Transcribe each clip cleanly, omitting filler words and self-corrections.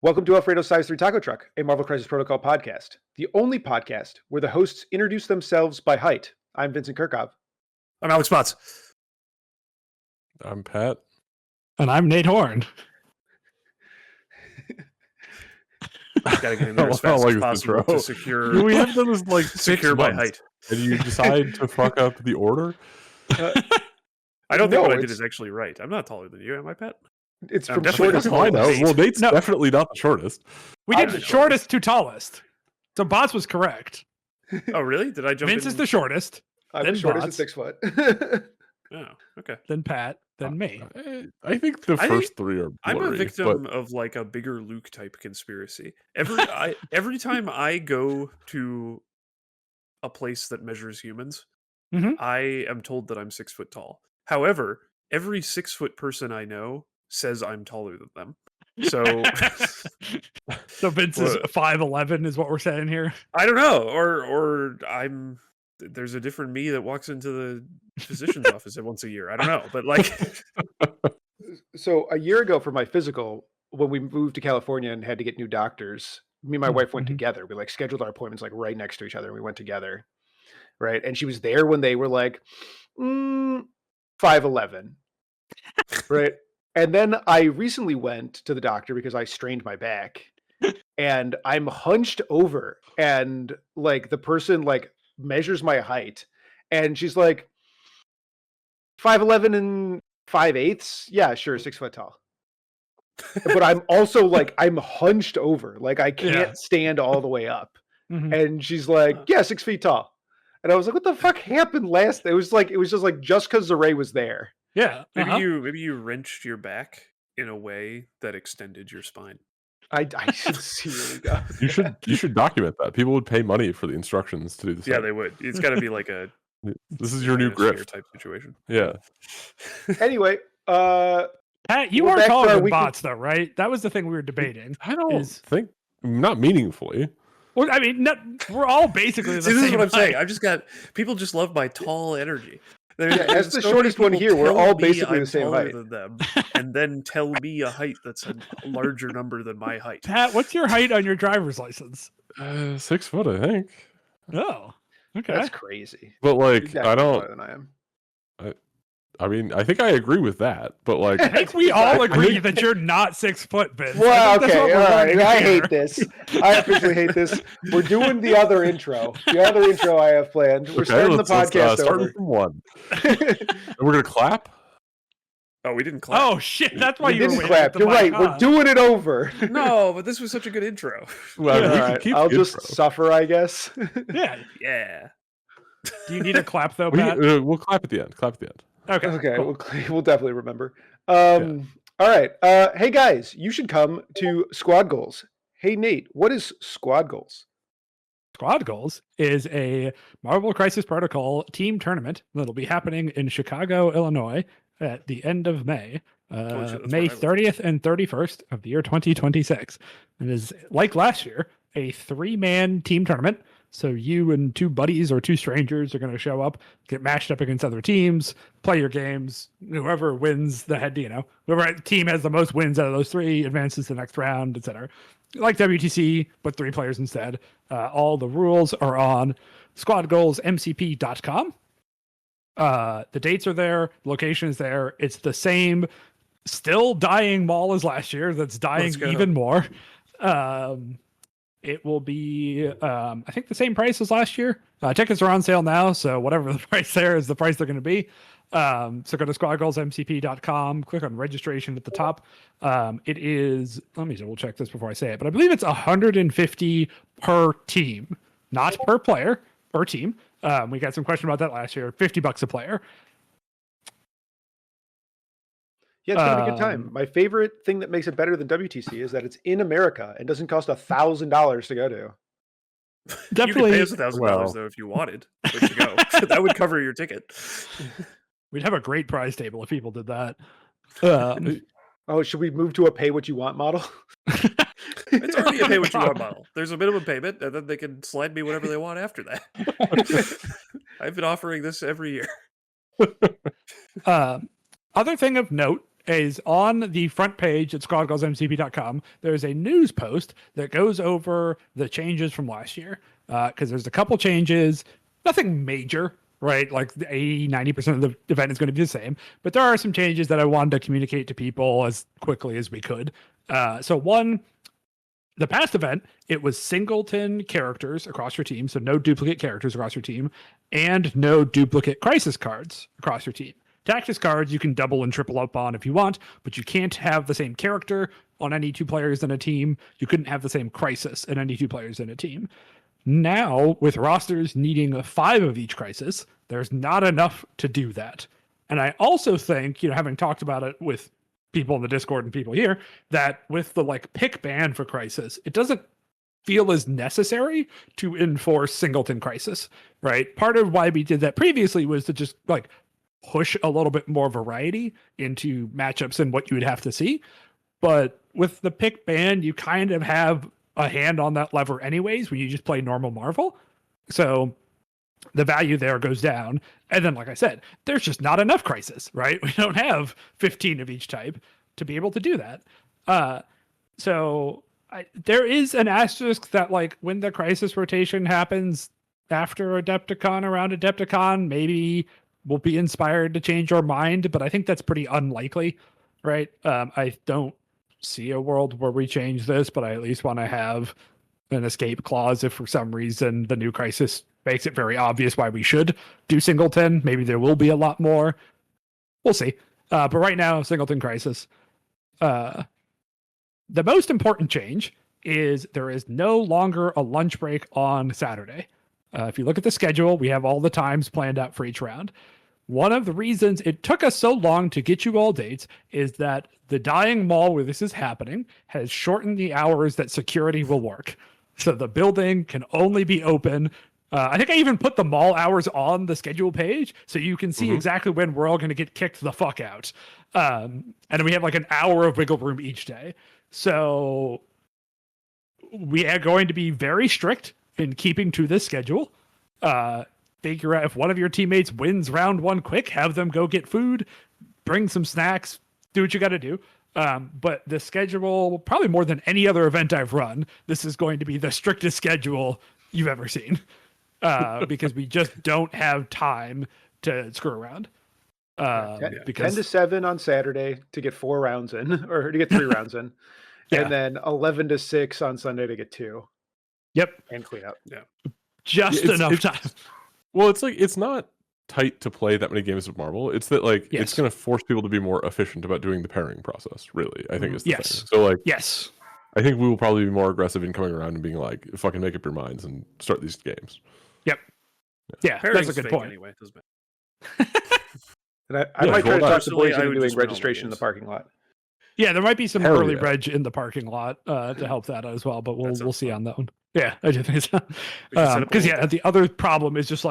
Welcome to Alfredo's Size 3 Taco Truck, a Marvel Crisis Protocol podcast, the only podcast where the hosts introduce themselves by height. I'm Vincent Curkov. I'm Alex Potts. I'm Pat. And I'm Nate Horn. Gotta get in there as fast as possible to secure. We have done this like secure by height, and you decide to fuck up the order. I don't think what I did is actually right. I'm not taller than you, am I, Pat? It's I'm from definitely shortest. not taller I know. than Nate. Well, Nate's definitely not the shortest. We did shortest to tallest. So Bots was correct. Oh, really? Did I jump Vince in? is the shortest, I'm then the shortest at Bots. 6 foot. Oh, okay. then Pat, then me. I think the first three are blurry. I'm a victim of like a bigger Luke type conspiracy. Every time I go to a place that measures humans, Mhm. I am told that I'm 6 foot tall. However, every 6 foot person I know says I'm taller than them. So, So Vince is What? 5'11" is what we're saying here. I don't know, or there's a different me that walks into the physician's office once a year. I don't know, but like, So a year ago for my physical, when we moved to California and had to get new doctors, me and my wife went Mhm. together. We like scheduled our appointments like right next to each other. And we went together, right? And she was there when they were like 5'11", right? And then I recently went to the doctor because I strained my back, and I'm hunched over, and like the person like measures my height, and she's like 5'11" and 5/8. Yeah, sure, 6 foot tall. But I'm also like I'm hunched over, like I can't Yeah. stand all the way up. Mhm. And she's like, "Yeah, 6 feet tall." And I was like, "What the fuck happened last?" It was just like just because Zaray was there. Yeah. maybe uh-huh. you wrenched your back in a way that extended your spine. I sincerely got. You should document that. People would pay money for the instructions to do this. Yeah, they would. It's got to be like a This is your new manosphere grift. type situation. Yeah. Anyway, Pat, you we're are back to taller our than weekly- Bots, though, right? That was the thing we were debating. I don't Is- think not meaningfully. Well, I mean, we're all basically the See, same this is what I'm saying. height. I've just got people just love my tall energy. as the shortest one here, we're all basically the same height. than them, and then tell me a height that's a larger number than my height. Pat, what's your height on your driver's license? 6 foot, I think. Oh, okay. That's crazy. But You're like, definitely I taller don't. than I am. I mean, I think I agree with that. But like, I think we all agree that you're not 6 foot, Vince. Well, I think that's okay, what all we're right. learning I here. hate this. I officially hate this. We're doing the other intro. The other intro I have planned. We're starting the podcast start over. from one. And we're gonna clap. Oh, we didn't clap. Oh shit! That's why We you were didn't waiting clap. at the You're mic, right. huh? We're doing it over. No, but this was such a good intro. Well, we All can right, keep I'll the just intro. suffer, I guess. Yeah. Yeah. Do you need a clap though, We, Pat? we'll clap at the end. Clap at the end. Okay. Okay, cool. we'll definitely remember. All right. Hey guys, you should come to Squad Goals. Hey Nate, what is Squad Goals? Squad Goals is a Marvel Crisis Protocol team tournament that'll be happening in Chicago, Illinois at the end of May. Oh, shit, that's May where I live. 30th and 31st of the year 2026. It is, like last year, a 3-man team tournament. So you and 2 buddies or 2 strangers are going to show up, get matched up against other teams, play your games. Whoever wins the head, whoever team has the most wins out of those 3 advances to the next round, etc. Like WTC, but 3 players instead. All the rules are on squadgoalsmcp.com. The dates are there, location is there. It's the same still dying mall as last year that's dying Let's go. even more. It will be I think the same price as last year. Tickets are on sale now, so whatever the price there is the price they're going to be. So go to squadgoalsmcp.com, click on registration at the top. It is, let me double check this before I say it, but I believe it's $150 per team, not per player, per team. We got some question about that last year. $50 a player. Yeah, it's gonna be a good time. My favorite thing that makes it better than WTC is that it's in America and doesn't cost $1,000 to go to. Definitely, You could pay us $1,000 though if you wanted to go. That would cover your ticket. we'd have a great prize table if people did that. Oh, should we move to a pay what you want model? It's already a pay what you want model. There's a minimum payment, and then they can slide me whatever they want after that. I've been offering this every year. Other thing of note is on the front page at squadgoalsmcp.com. There's a news post that goes over the changes from last year. Because there's a couple changes, nothing major, right? Like the 80-90% of the event is going to be the same. But there are some changes that I wanted to communicate to people as quickly as we could. So one, the past event, it was singleton characters across your team, so no duplicate characters across your team, and no duplicate crisis cards across your team. Tactics cards you can double and triple up on if you want, but you can't have the same character on any two players in a team. You couldn't have the same crisis in any two players in a team. Now, with rosters needing 5 of each crisis, there's not enough to do that. And I also think, having talked about it with people in the Discord and people here, that with the pick ban for crisis, it doesn't feel as necessary to enforce singleton crisis, right? Part of why we did that previously was to just push a little bit more variety into matchups and what you would have to see. But with the pick ban, you kind of have a hand on that lever anyways when you just play normal Marvel. So the value there goes down. And then, like I said, there's just not enough crisis, right? We don't have 15 of each type to be able to do that. So there is an asterisk that when the crisis rotation happens after Adepticon, around Adepticon, maybe we'll be inspired to change our mind, but I think that's pretty unlikely, right? I don't see a world where we change this, but I at least want to have an escape clause if for some reason the new crisis makes it very obvious why we should do singleton. Maybe there will be a lot more. We'll see. But right now, singleton crisis. The most important change is there is no longer a lunch break on Saturday. If you look at the schedule, we have all the times planned out for each round. One of the reasons it took us so long to get you all dates is that the dying mall where this is happening has shortened the hours that security will work. So the building can only be open. I think I even put the mall hours on the schedule page so you can see exactly when we're all going to get kicked the fuck out. And we have an hour of wiggle room each day. So we are going to be very strict in keeping to this schedule. Figure out if one of your teammates wins round 1 quick, have them go get food, bring some snacks, do what you got to do. But the schedule, probably more than any other event I've run, this is going to be the strictest schedule you've ever seen. Because we just don't have time to screw around. Because 10 to 7 on Saturday to get 4 rounds in, or to get 3 rounds in. Yeah. And then 11 to 6 on Sunday to get 2. Yep. And clean up. Yeah. Just enough time. Well, it's not tight to play that many games of Marvel. It's that it's going to force people to be more efficient about doing the pairing process. Really, I think is the thing. So yes, I think we will probably be more aggressive in coming around and being fucking make up your minds and start these games. Yep. Yeah, that's a good point. Anyway, and I might try to talk to boys into doing just win all registration in the games. parking lot. Yeah, there might be some Hell early yeah. reg in the parking lot to help that as well, but That sounds we'll see fun. on that one. Yeah, I do think so. We can set up a Because little- the other problem is just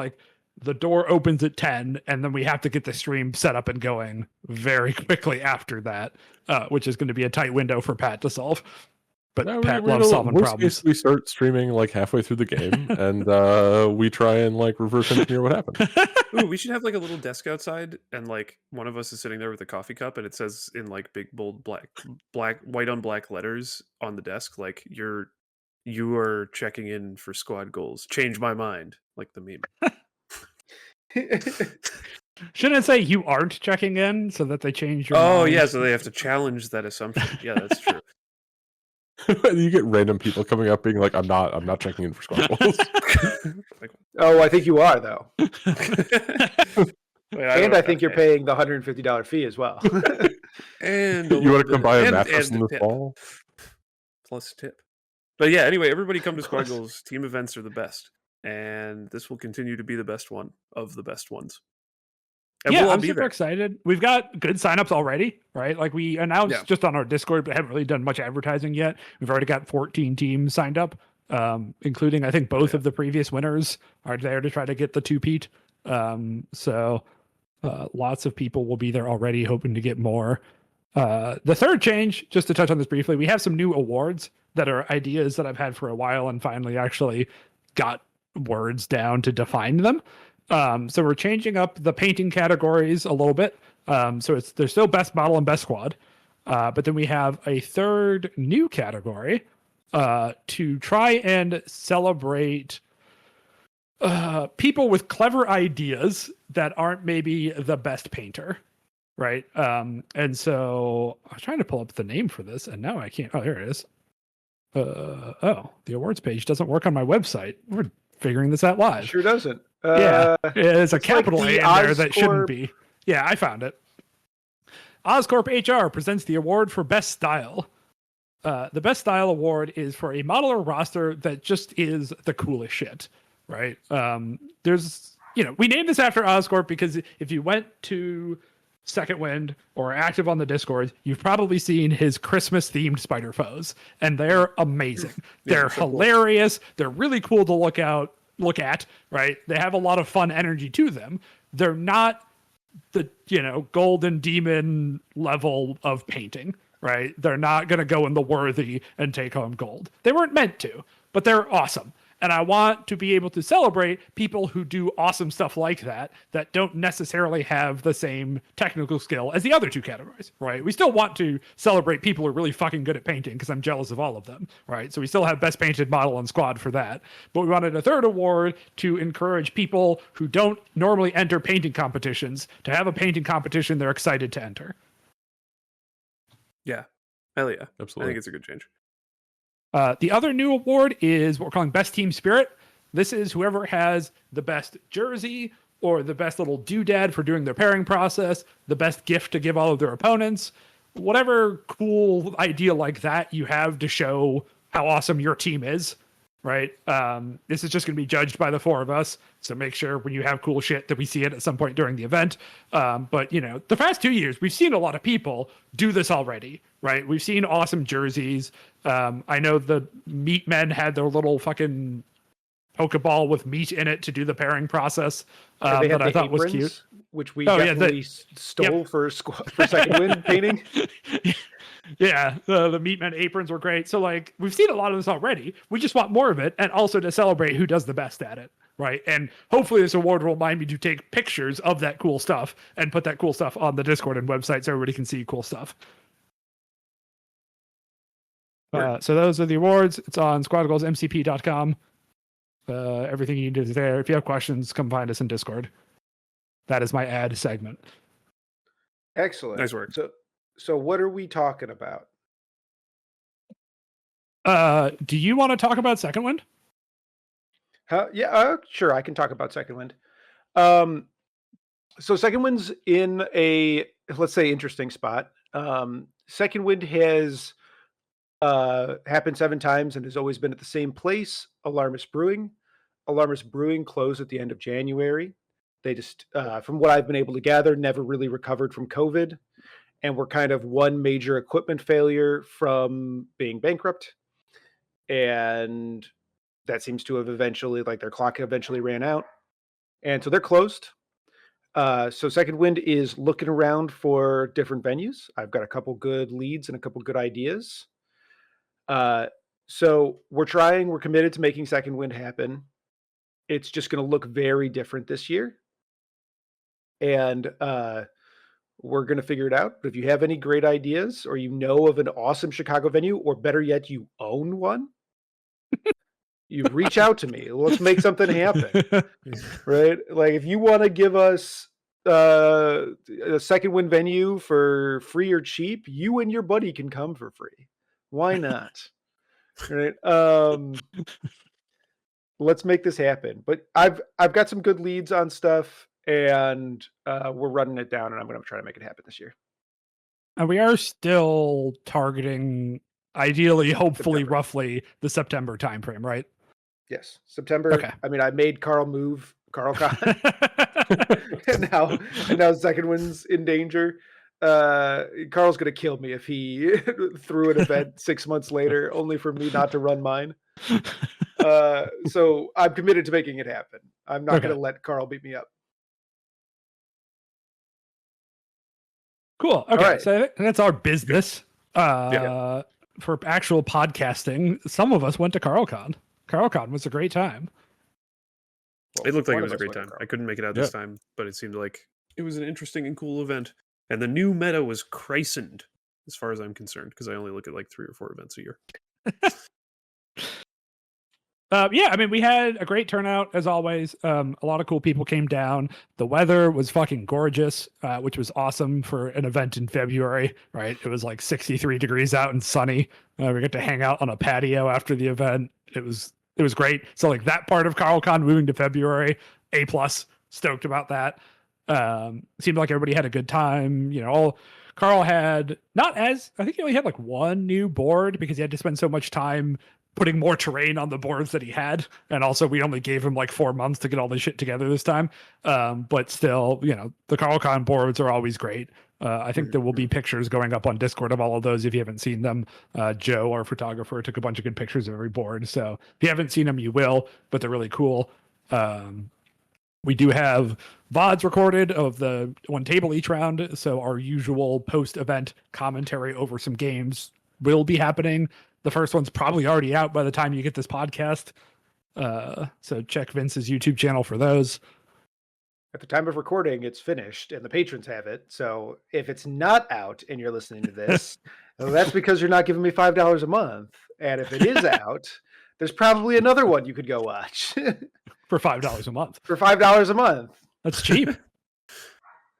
the door opens at 10, and then we have to get the stream set up and going very quickly after that, which is going to be a tight window for Pat to solve. But No, Pat loves solving worst problems. case, we start streaming halfway through the game, and we try and reverse engineer what happened. Ooh, we should have a little desk outside, and one of us is sitting there with a coffee cup, and it says in big bold white on black letters on the desk, you are checking in for squad goals. Change my mind, like the meme. Shouldn't it say you aren't checking in so that they change your Oh mind? yeah, so they have to challenge that assumption. Yeah, that's true. You get random people coming up being I'm not checking in for squad goals. Oh, I think you are, though. Wait, And I think you're paying the $150 fee as well. And You want to come buy a and- mattress and in the the tip. fall? Plus tip. But yeah, anyway, everybody come to Squad Goals. Team events are the best. And this will continue to be the best one of the best ones. And Yeah, we'll all I'm be super there. excited. We've got good signups already, right? We announced Yeah. just on our Discord, but haven't really done much advertising yet. We've already got 14 teams signed up, including I think both of the previous winners are there to try to get the two-peat. So lots of people will be there already, hoping to get more. The third change, just to touch on this briefly, we have some new awards that are ideas that I've had for a while and finally actually got words down to define them. So we're changing up the painting categories a little bit. So there's still best model and best squad. But then we have a third new category to try and celebrate people with clever ideas that aren't maybe the best painter, right? And so I was trying to pull up the name for this, and now I can't. Oh, here it is. The awards page doesn't work on my website. We're figuring this out live. Sure doesn't. Yeah, there's a capital like A the in there that shouldn't Oscorp. be. Yeah, I found it. Oscorp HR presents the award for best style. The best style award is for a model or roster that just is the coolest shit, right? There's, we named this after Oscorp because if you went to Second Wind or active on the Discord, you've probably seen his Christmas themed spider foes, and they're amazing. They're so hilarious. Cool. They're really cool to look at, right? They have a lot of fun energy to them. They're not the golden demon level of painting, right? They're not going to go in the worthy and take home gold. They weren't meant to, but they're awesome. And I want to be able to celebrate people who do awesome stuff like that don't necessarily have the same technical skill as the other two categories, right? We still want to celebrate people who are really fucking good at painting because I'm jealous of all of them, right? So we still have best painted model and squad for that. But we wanted a third award to encourage people who don't normally enter painting competitions to have a painting competition they're excited to enter. Yeah. Hell yeah. Absolutely. I think it's a good change. The other new award is what we're calling Best Team Spirit. This is whoever has the best jersey or the best little doodad for doing their pairing process, the best gift to give all of their opponents, whatever cool idea like that you have to show how awesome your team is, right? This is just going to be judged by the four of us. So make sure when you have cool shit that we see it at some point during the event. But the past 2 years, we've seen a lot of people do this already, right? We've seen awesome jerseys. I know the meat men had their little fucking Pokeball with meat in it to do the pairing process that I thought was cute. Which we definitely stole for Second Wind painting. Yeah, the Meatmen aprons were great. So, we've seen a lot of this already. We just want more of it, and also to celebrate who does the best at it, right? And hopefully this award will remind me to take pictures of that cool stuff and put that cool stuff on the Discord and website so everybody can see cool stuff. So those are the awards. It's on squadgoalsmcp.com. Everything you need is there. If you have questions, come find us in Discord. That is my ad segment. Excellent. Nice work. So what are we talking about? Do you want to talk about Second Wind? Yeah, sure. I can talk about Second Wind. So Second Wind's in a, let's say, interesting spot. Second Wind has happened 7 times and has always been at the same place, Alarmist Brewing. Alarmist Brewing closed at the end of January. They just, from what I've been able to gather, never really recovered from COVID. And we're kind of one major equipment failure from being bankrupt. And that seems to have eventually, their clock eventually ran out. And so they're closed. So Second Wind is looking around for different venues. I've got a couple good leads and a couple good ideas. So we're committed to making Second Wind happen. It's just going to look very different this year. And we're going to figure it out. But if you have any great ideas or you know of an awesome Chicago venue, or better yet, you own one, you reach out to me. Let's make something happen. Right? If you want to give us a Second Wind venue for free or cheap, you and your buddy can come for free. Why not? Right? Let's make this happen. But I've got some good leads on stuff, and we're running it down, and I'm going to try to make it happen this year. And we are still targeting, ideally, hopefully, September. roughly the September timeframe, right? Yes, September. Okay. I mean, I made Carl move CarlCon, and now Second Wind's in danger. Carl's going to kill me if he threw an event 6 months later, only for me not to run mine. So I'm committed to making it happen. I'm not going to let Carl beat me up. Cool. Okay, right. so I think that's our business. For actual podcasting, some of us went to CarlCon. CarlCon was a great time. It looked like One it was of a us great went to time. Carl. I couldn't make it out this time, but it seemed like it was an interesting and cool event. And the new meta was christened, as far as I'm concerned, because I only look at like 3 or 4 events a year. Yeah, I mean, we had a great turnout as always. A lot of cool people came down. The weather was fucking gorgeous, which was awesome for an event in February, right? It was like 63 degrees out and sunny. We got to hang out on a patio after the event. It was great. So like that part of CarlCon moving to February, A+, stoked about that. Seemed like everybody had a good time. Carl had I think he only had like one new board because he had to spend so much time putting more terrain on the boards that he had. And also we only gave him like 4 months to get all this shit together this time. But still, the CarlCon boards are always great. I think there will be pictures going up on Discord of all of those if you haven't seen them. Joe, our photographer, took a bunch of good pictures of every board. So if you haven't seen them, you will, but they're really cool. We do have VODs recorded of the one table each round. So our usual post-event commentary over some games will be happening. The first one's probably already out by the time you get this podcast. So check Vince's YouTube channel for those. At the time of recording, it's finished and the patrons have it. So if it's not out and you're listening to this, well, that's because you're not giving me $5 a month. And if it is out, there's probably another one you could go watch. For $5 a month. For $5 a month. That's cheap.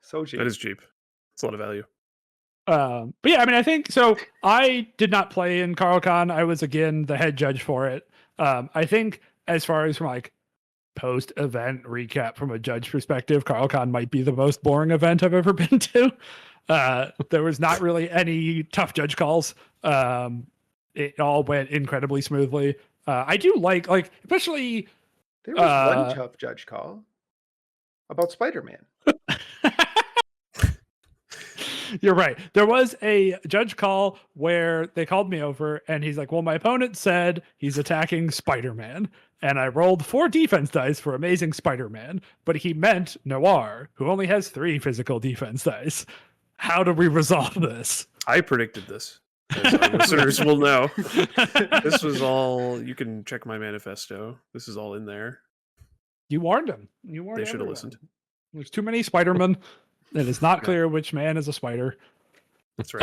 So cheap. That is cheap. It's a lot of value. But yeah, I mean, I think so. I did not play in CarlCon. I was again the head judge for it. I think as far as from like post-event recap from a judge perspective, CarlCon might be the most boring event I've ever been to. There was not really any tough judge calls. It all went incredibly smoothly. I do like especially there was one tough judge call about Spider-Man. You're right. There was a judge call where they called me over and he's like, well, my opponent said he's attacking Spider-Man. And I rolled 4 defense dice for Amazing Spider-Man, but he meant Noir, who only has 3 physical defense dice. How do we resolve this? I predicted this, as our listeners will know. This was all, you can check my manifesto. This is all in there. You warned him. They should have listened. There's too many Spider-Men. And it's not clear which man is a spider. That's right.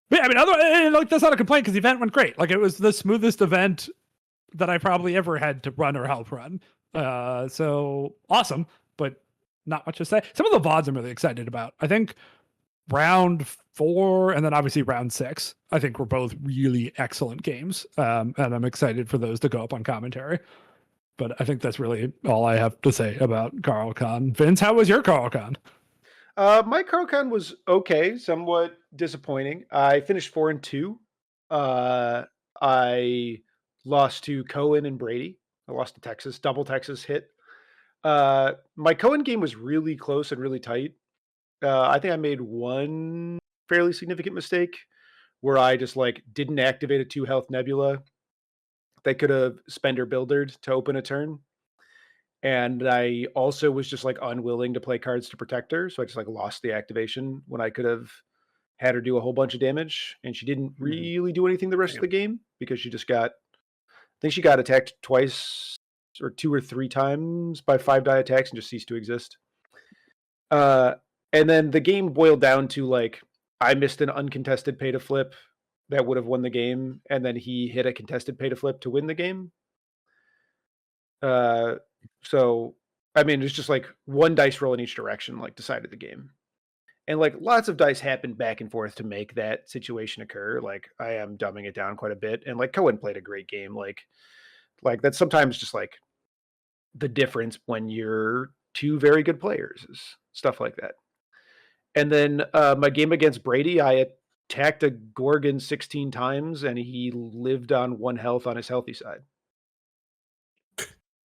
But yeah, I mean, that's not a complaint because the event went great. Like it was the smoothest event that I probably ever had to run or help run. So awesome, but not much to say. Some of the VODs I'm really excited about. I think round 4 and then obviously round 6, I think were both really excellent games. And I'm excited for those to go up on commentary. But I think that's really all I have to say about CarlCon. Vince, how was your CarlCon? My CarlCon was okay, somewhat disappointing. I finished 4-2. I lost to Cohen and Brady. I lost to Texas, double Texas hit. My Cohen game was really close and really tight. I think I made one fairly significant mistake where I just didn't activate a 2 health nebula. They could have spender buildered to open a turn. And I also was just unwilling to play cards to protect her. So I just lost the activation when I could have had her do a whole bunch of damage. And she didn't really do anything the rest of the game because she just I think she got attacked twice or 2 or 3 times by 5 die attacks and just ceased to exist. And then the game boiled down to I missed an uncontested pay to flip that would have won the game. And then he hit a contested pay to flip to win the game. So, I mean, it's just one dice roll in each direction, decided the game. And lots of dice happened back and forth to make that situation occur. I am dumbing it down quite a bit. And Cohen played a great game. That's sometimes just the difference when you're 2 very good players is stuff like that. And then my game against Brady, I attacked a Gorgon 16 times and he lived on 1 health on his healthy side.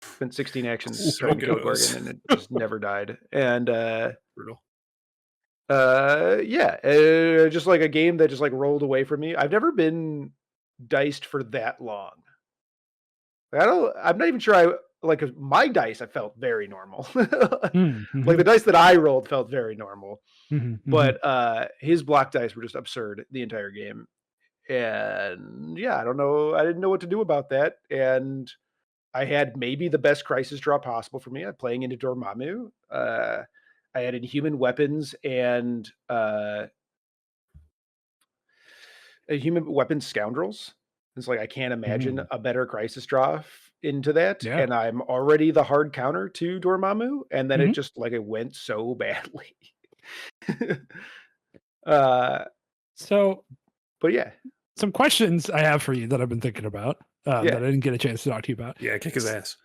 Spent 16 actions trying to kill Gorgon and it just never died. And brutal. Just a game that just rolled away from me. I've never been diced for that long. I'm not even sure my dice I felt very normal. The dice that I rolled felt very normal. But his block dice were just absurd the entire game. And yeah, I don't know. I didn't know what to do about that. And I had maybe the best crisis draw possible for me. I'm playing into Dormammu. I added human weapons and human weapons scoundrels. It's like I can't imagine a better crisis draw into that, Yeah. and I'm already the hard counter to Dormammu, and then it Mhm. just like it went so badly. uh, So but yeah, some questions I have for you that I've been thinking about that yeah, I didn't get a chance to talk to you about. Yeah, kick his ass.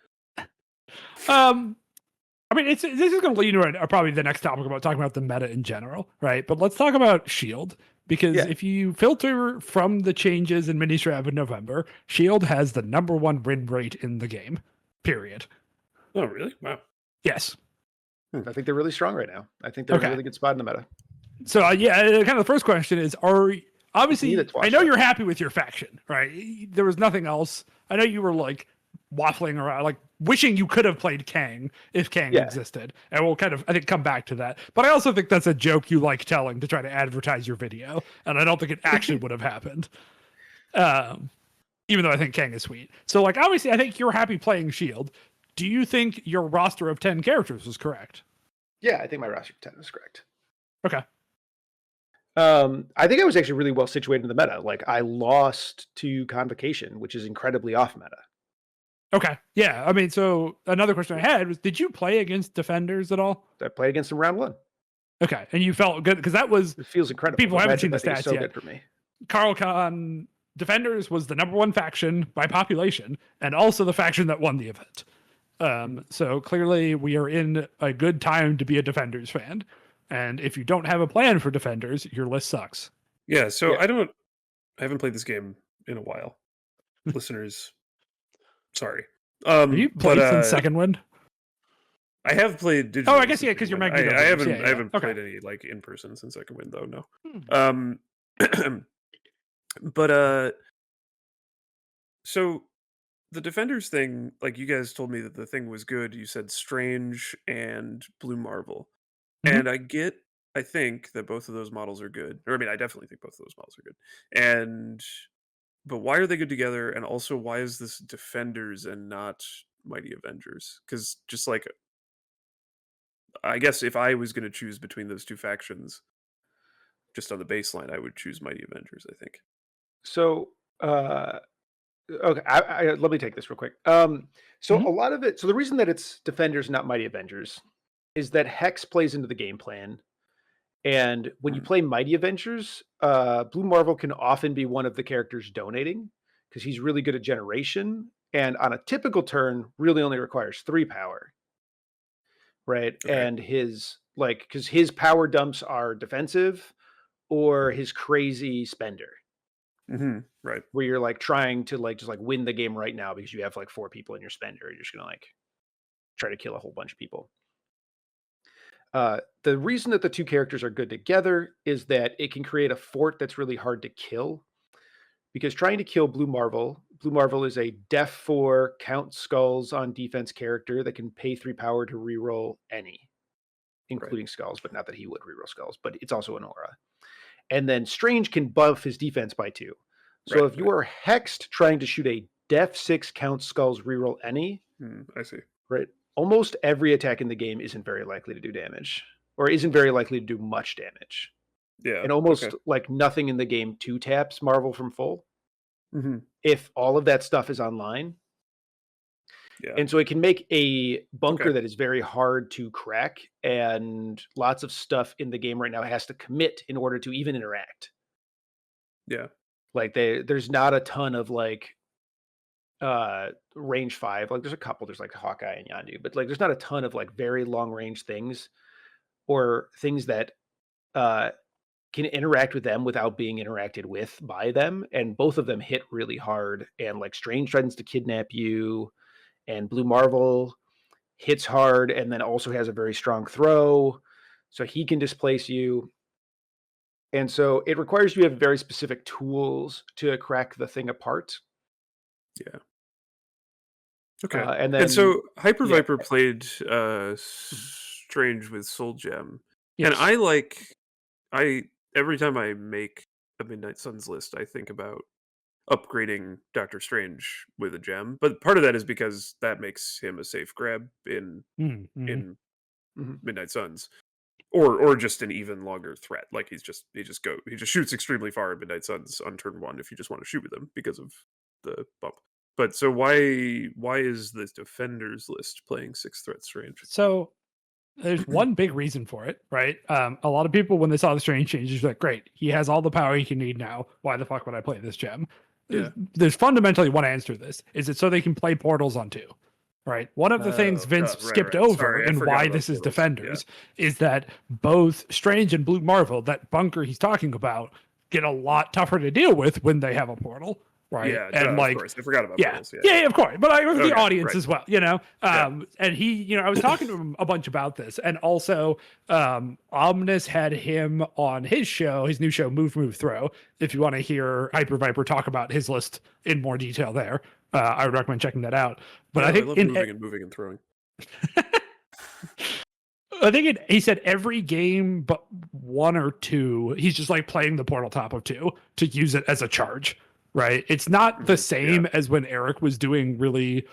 I mean, this is going to lead into probably the next topic about talking about the meta in general, right? But let's talk about Shield because Yeah. if you filter from the changes in Ministrav in November, Shield has the #1 win rate in the game. Period. Oh, really? Wow. Yes. I think they're really strong right now. I think they're in a Okay. really good spot in the meta. So yeah, kind of the first question is: obviously, that's I know washed you're happy with your faction, right? There was nothing else. I know you were like waffling around, like wishing you could have played Kang if Kang Yeah. existed, and we'll kind of, I think, come back to that. But I also think that's a joke you like telling to try to advertise your video, and I don't think it actually would have happened. Even though I think Kang is sweet. So, like, obviously, I think you're happy playing Shield. Do you think your roster of 10 characters was correct? Yeah, I think my roster of 10 is correct. Okay. I think I was actually really well situated in the meta. Like I lost to Convocation, which is incredibly off meta. Okay. Yeah. I mean, so another question I had was, did you play against defenders at all? I played against them round 1. Okay. And you felt good because that was, It feels incredible. people haven't seen the matchup, I think, is stats so yet. good for me. Carl Khan Defenders was the #1 faction by population and also the faction that won the event. So clearly we are in a good time to be a Defenders fan. And if you don't have a plan for Defenders, your list sucks. Yeah, so Yeah. I haven't played this game in a while. Listeners, sorry. Have you played since Second Wind? I have played digitally. Oh, I guess, yeah, because you're Magneto. I haven't Yeah, I haven't okay. played any like in person since Second Wind though, no. But so the Defenders thing, like you guys told me that the thing was good. You said Strange and Blue Marvel. Mhm. And I think that both of those models are good. Or I mean, I definitely think both of those models are good. But why are they good together? And also, why is this Defenders and not Mighty Avengers? Because just like, I guess if I was going to choose between those two factions, just on the baseline, I would choose Mighty Avengers, I think. So, okay, let me take this real quick. So a lot of it, so the reason that it's Defenders, not Mighty Avengers, is that Hex plays into the game plan. And when you play Mighty Avengers, Blue Marvel can often be one of the characters donating because he's really good at generation. And on a typical turn, really only requires 3 power. Right. Okay. And because his power dumps are defensive or his crazy spender. Right. Where you're like trying to like just like win the game right now because you have like 4 people in your spender. You're just gonna like try to kill a whole bunch of people. The reason that the two characters are good together is that it can create a fort that's really hard to kill. Because trying to kill Blue Marvel is a def 4 count skulls on defense character that can pay 3 power to reroll any, including skulls, but not that he would reroll skulls, but it's also an aura. And then Strange can buff his defense by 2. So if you are hexed trying to shoot a def 6 count skulls reroll any, I see. Right, almost every attack in the game isn't very likely to do damage, or isn't very likely to do much damage. Yeah. And almost like nothing in the game 2 taps Marvel from full. Mm-hmm. If all of that stuff is online. Yeah. And so it can make a bunker that is very hard to crack, and lots of stuff in the game right now has to commit in order to even interact. Yeah. Like there's not a ton of like range 5. Like there's a couple, there's like Hawkeye and Yondu, but like there's not a ton of like very long range things or things that can interact with them without being interacted with by them. And both of them hit really hard. And like Strange threatens to kidnap you, and Blue Marvel hits hard and then also has a very strong throw. So he can displace you. And so it requires you to have very specific tools to crack the thing apart. Yeah. Okay. And so Hyper Viper played Strange with Soul Gem. Yes. And every time I make a Midnight Suns list, I think about upgrading Doctor Strange with a gem. But part of that is because that makes him a safe grab in Midnight Suns. or just an even longer threat. Like he just shoots extremely far at Midnight Suns on turn 1 if you just want to shoot with him because of the bump. But so why is this defenders list playing 6 threat strange? So there's one big reason for it, right? A lot of people, when they saw the strange changes, were like, great, he has all the power he can need now. Why the fuck would I play this gem? Yeah. There's fundamentally one answer to this. Is it so they can play portals on 2? Right. One of the things Vince skipped over Sorry, and why this is defenders is that both Strange and Blue Marvel, that bunker he's talking about, get a lot tougher to deal with when they have a portal. Right. Yeah, and of course. I forgot about portals. Yeah, of course. But I was the audience right. as well, you know. And he, you know, I was talking to him a bunch about this. And also Omnis had him on his show, his new show, Move, Throw. If you want to hear Hyper Viper talk about his list in more detail there, I would recommend checking that out. But I think love moving and throwing. I think he said every game but 1 or 2, he's just like playing the portal top of 2 to use it as a charge. Right. It's not the same as when Eric was doing really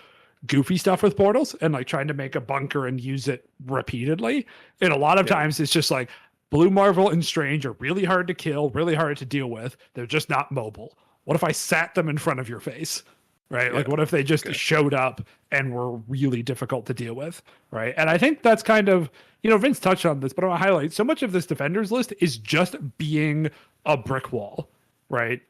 goofy stuff with portals and like trying to make a bunker and use it repeatedly. And a lot of times it's just like Blue Marvel and Strange are really hard to kill, really hard to deal with. They're just not mobile. What if I sat them in front of your face? Right. Like what if they just showed up and were really difficult to deal with? Right. And I think that's kind of, you know, Vince touched on this, but I want to highlight so much of this defenders list is just being a brick wall. Right.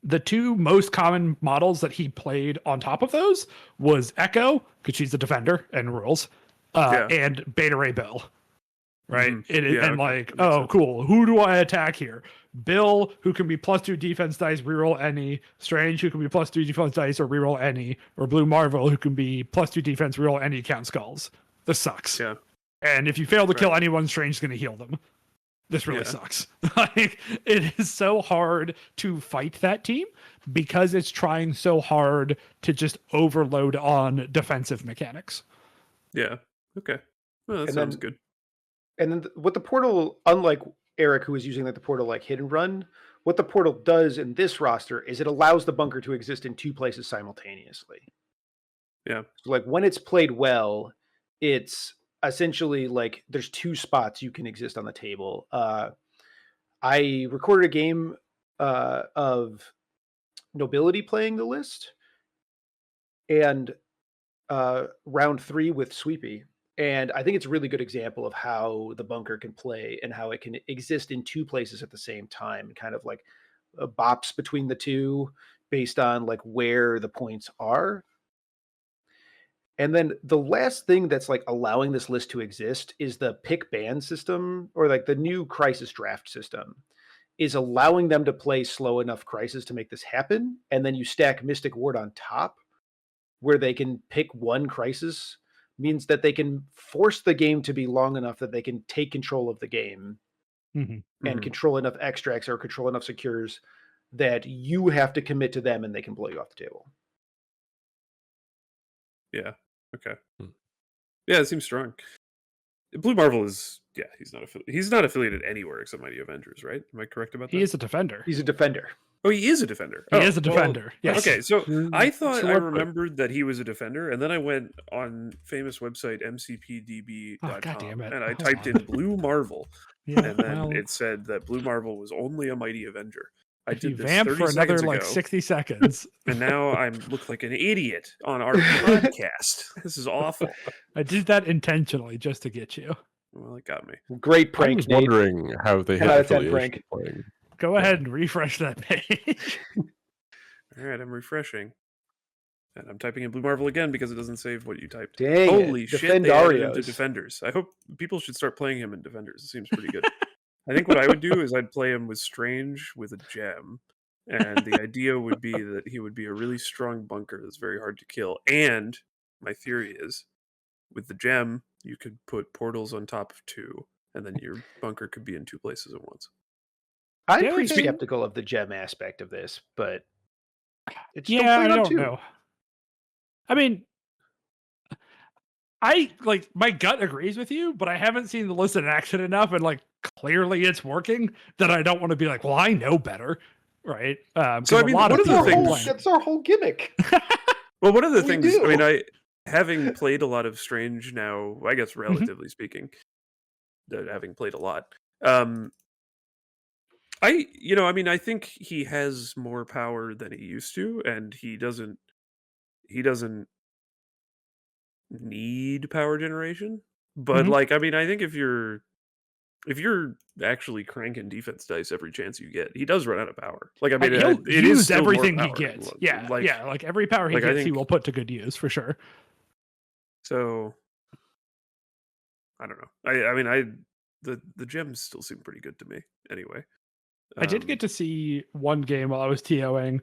The 2 most common models that he played on top of those was Echo, because she's a defender and rules, and Beta Ray Bill. Right? Cool. Who do I attack here? Bill, who can be +2 defense dice, reroll any. Strange, who can be +2 defense dice or reroll any. Or Blue Marvel, who can be +2 defense, reroll any, count skulls. This sucks. Yeah. And if you fail to kill anyone, Strange is going to heal them. This really sucks. Like, it is so hard to fight that team because it's trying so hard to just overload on defensive mechanics. Yeah. Okay. Well, that sounds good. And then what the portal, unlike Eric, who is using like the portal like hit and run, what the portal does in this roster is it allows the bunker to exist in 2 places simultaneously. Yeah. So like when it's played well, it's essentially like there's 2 spots you can exist on the table. I recorded a game of Nobility playing the list and round 3 with Sweepy. And I think it's a really good example of how the bunker can play and how it can exist in 2 places at the same time and kind of like bops between the 2 based on like where the points are. And then the last thing that's like allowing this list to exist is the pick ban system, or like the new crisis draft system is allowing them to play slow enough crisis to make this happen. And then you stack Mystic Ward on top where they can pick 1 crisis, means that they can force the game to be long enough that they can take control of the game and control enough extracts or control enough secures that you have to commit to them and they can blow you off the table. Yeah. Okay. Yeah, it seems strong. Blue Marvel is he's not affiliated anywhere except Mighty Avengers, right? Am I correct about that? He is a defender. He's a defender. Oh, he is a defender. He is a defender. Yes. Okay, so I thought I remembered that he was a defender, and then I went on famous website mcpdb.com and I typed in Blue Marvel, and then it said that Blue Marvel was only a Mighty Avenger. I did this 30 for another like 60 seconds. And now I look like an idiot on our podcast. This is awful. I did that intentionally just to get you. Well, it got me. Great prank. I was wondering how they had affiliation playing. Go ahead and refresh that page. All right, I'm refreshing. And I'm typing in Blue Marvel again because it doesn't save what you typed. Dang Holy it. shit, they added him to Defenders. I hope people should start playing him in Defenders. It seems pretty good. I think what I would do is I'd play him with Strange with a gem. And the idea would be that he would be a really strong bunker that's very hard to kill. And my theory is, with the gem, you could put portals on top of 2, and then your bunker could be in 2 places at once. I'm pretty skeptical of the gem aspect of this, but it's still I don't know. I mean, my gut agrees with you, but I haven't seen the list in action enough, and like clearly it's working, that I don't want to be like, well, I know better, right? So I mean, that's our whole gimmick. Well, one of the things, I mean, having played a lot of Strange now, I guess relatively speaking, having played a lot. I think he has more power than he used to, and he doesn't need power generation. But Mhm. I think if you're actually cranking defense dice every chance you get, he does run out of power. He'll It is use still more everything he power. gets. Yeah, like every power he I gets, he think will put to good use for sure. so. I don't know. The gems still seem pretty good to me. Anyway, I did get to see one game while I was TOing.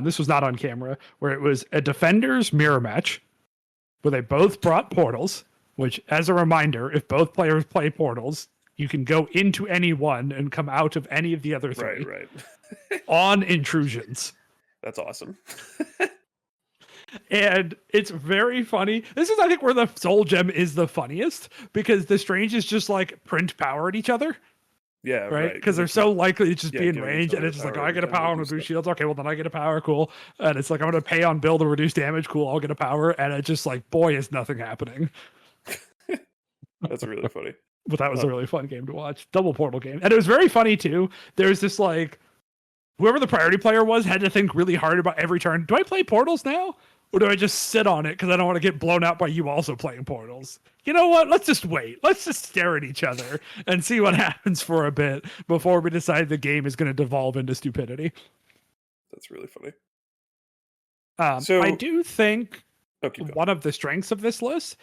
This was not on camera, where it was a defenders mirror match, where they both brought portals. Which, as a reminder, if both players play portals, you can go into any one and come out of any of the other three right. on intrusions. That's awesome. And it's very funny. This is, I think, where the soul gem is the funniest, because the stranges just like print power at each other. Yeah, right. Because they're so likely to just be in giving each range, and other it's just like, power oh, I every get a time they power do on reduce stuff. shields. Okay, well then I get a power, cool. And it's like, I'm gonna pay on build to reduce damage, cool. I'll get a power, and it's just like, boy, is nothing happening. That's really funny. But that was a really fun game to watch. Double portal game, and it was very funny too. There's this like, whoever the priority player was had to think really hard about every turn. Do I play portals now? Or do I just sit on it because I don't want to get blown out by you also playing portals? You know what? Let's just wait. Let's just stare at each other and see what happens for a bit before we decide the game is going to devolve into stupidity. That's really funny. I do think Okay, one of the strengths of this list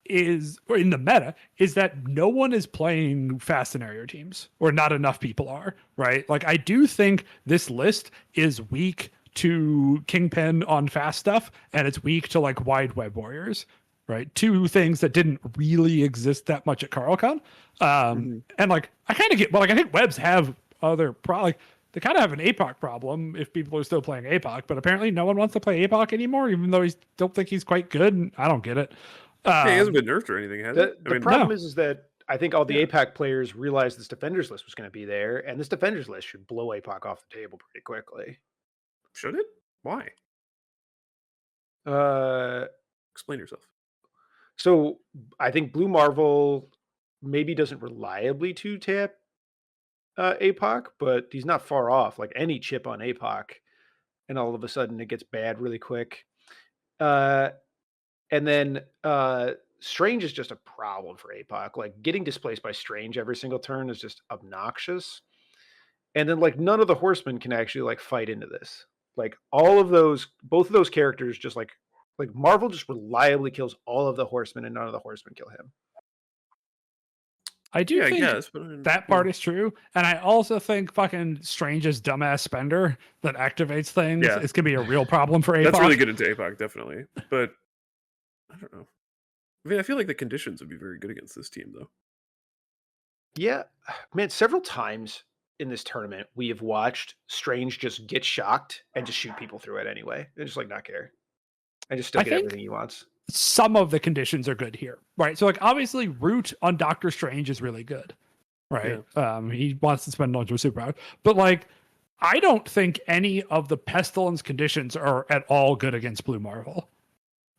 is, or in the meta, is that no one is playing fast scenario teams, or not enough people are, right? Like, I do think this list is weak to Kingpin on fast stuff, and it's weak to like wide web warriors, right? Two things that didn't really exist that much at Carlcon. And like, I kind of get, well, like, I think webs have other like, they kind of have an APOC problem if people are still playing APOC, but apparently no one wants to play APOC anymore, even though don't think he's quite good. And I don't get it. He hasn't been nerfed or anything, has he? The problem is that I think all the APAC players realized this defenders list was going to be there, and this defenders list should blow APOC off the table pretty quickly. Should it? Why? Explain yourself. So I think Blue Marvel maybe doesn't reliably two-tap APOC, but he's not far off. Like any chip on APOC, and all of a sudden it gets bad really quick. And then Strange is just a problem for APOC. Like getting displaced by Strange every single turn is just obnoxious. And then like none of the horsemen can actually like fight into this. Like all of those, both of those characters just like Marvel just reliably kills all of the horsemen, and none of the horsemen kill him. I do think I guess, but that part is true. And I also think fucking Strange's dumbass spender that activates things is going to be a real problem for APOC. That's really good into APOC, definitely. But I don't know. I mean, I feel like the conditions would be very good against this team, though. Yeah, man, several times in this tournament, we have watched Strange just get shocked and just shoot people through it anyway. And just like not care. And just still get everything he wants. Some of the conditions are good here, right? So like obviously Root on Doctor Strange is really good, right? Yeah. He wants to spend launch with superpower, but like I don't think any of the pestilence conditions are at all good against Blue Marvel,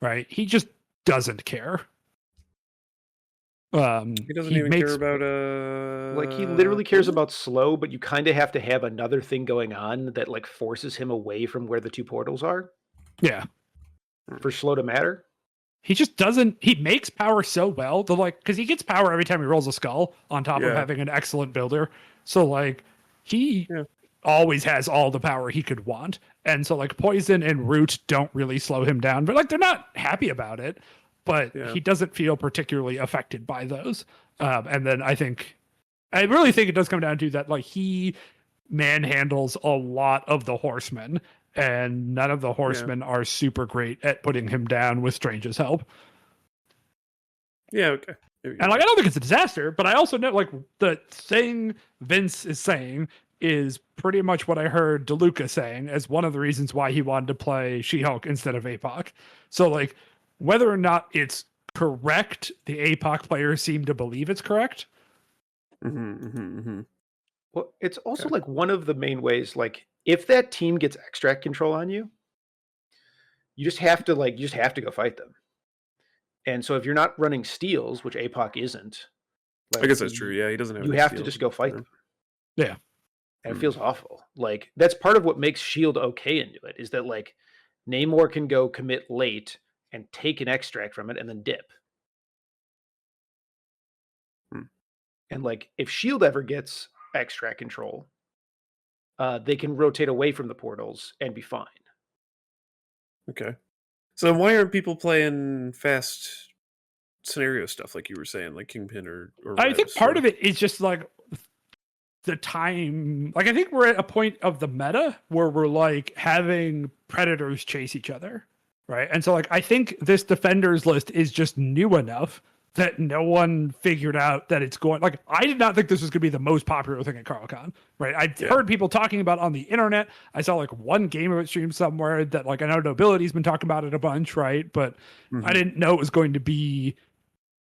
right? He just doesn't care. He doesn't even care about like he literally cares about slow, but you kind of have to have another thing going on that like forces him away from where the two portals are. Yeah. For slow to matter. He just doesn't, he makes power so well, that like, because he gets power every time he rolls a skull on top of having an excellent builder. So like he always has all the power he could want. And so like Poison and Root don't really slow him down, but like they're not happy about it, but he doesn't feel particularly affected by those. And then I really think it does come down to that, like he manhandles a lot of the horsemen, and none of the horsemen are super great at putting him down with Strange's help. Yeah, okay. And like I don't think it's a disaster, but I also know like the thing Vince is saying is pretty much what I heard DeLuca saying as one of the reasons why he wanted to play She-Hulk instead of APOC. So like whether or not it's correct, the APOC players seem to believe it's correct. Well, it's also like one of the main ways, like if that team gets extract control on you, you just have to go fight them. And so if you're not running steals, which APOC isn't, Like, I guess that's true. Yeah, he doesn't have. You any have to shield just go fight for them. him. Yeah. And it feels awful. Like, that's part of what makes Shield okay into it, is that like Namor can go commit late and take an extract from it and then dip. And like, if Shield ever gets extract control, they can rotate away from the portals and be fine. Okay. So why aren't people playing fast scenario stuff like you were saying, like Kingpin or I think Res, part of it is just like the time. Like, I think we're at a point of the meta where we're like having predators chase each other, right? And so like I think this defenders list is just new enough that no one figured out that it's going. Like, I did not think this was going to be the most popular thing at CarlCon, right? I heard people talking about it on the internet. I saw like one game of it streamed somewhere that like I know Nobility's been talking about it a bunch, right? But I didn't know it was going to be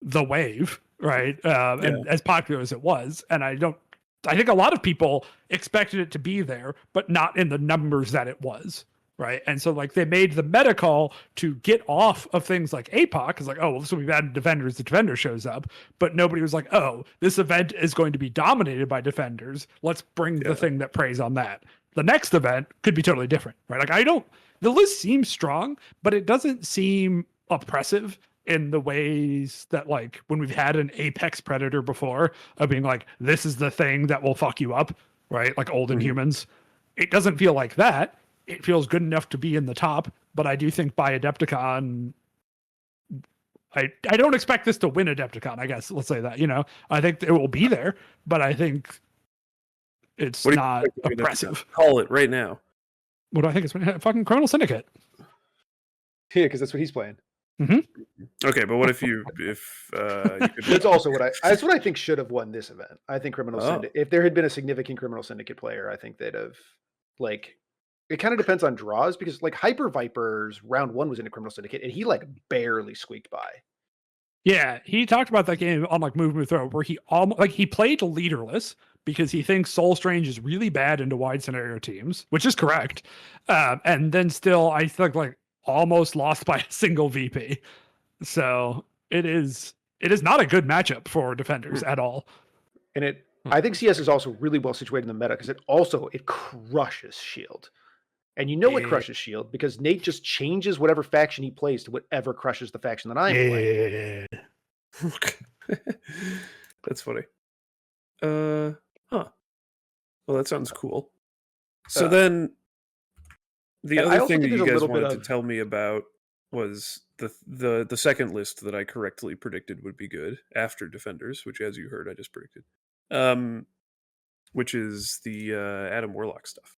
the wave, right? And as popular as it was. And I think a lot of people expected it to be there, but not in the numbers that it was, right? And so like they made the meta call to get off of things like APOC, because like, oh, well, this will be bad in Defenders, the Defender shows up, but nobody was like, oh, this event is going to be dominated by Defenders. Let's bring the thing that preys on that. The next event could be totally different, right? Like the list seems strong, but it doesn't seem oppressive in the ways that like when we've had an apex predator before of being like, this is the thing that will fuck you up, right? Like old Inhumans. It doesn't feel like that. It feels good enough to be in the top, but I do think by Adepticon, I don't expect this to win Adepticon, I guess. Let's say that, I think it will be there, but I think it's not oppressive. Call it right now. What do I think? It's fucking Criminal Syndicate. Yeah, because that's what he's playing. Okay, but what if you could That's also that's what I think should have won this event. I think Criminal Syndicate, if there had been a significant Criminal Syndicate player, I think they'd have, like, it kind of depends on draws, because like Hyper Viper's round 1 was in a Criminal Syndicate and he like barely squeaked by. Yeah, he talked about that game on like Move Throw, where he almost like he played leaderless because he thinks Soul Strange is really bad into wide scenario teams, which is correct. And then still, I think like almost lost by a single VP. So it is not a good matchup for Defenders at all. And I think CS is also really well situated in the meta because it crushes Shield. And it crushes Shield because Nate just changes whatever faction he plays to whatever crushes the faction that I'm playing. That's funny. Well, that sounds cool. So then the other thing that you guys wanted to tell me about was the second list that I correctly predicted would be good after Defenders, which, as you heard, I just predicted, which is the Adam Warlock stuff.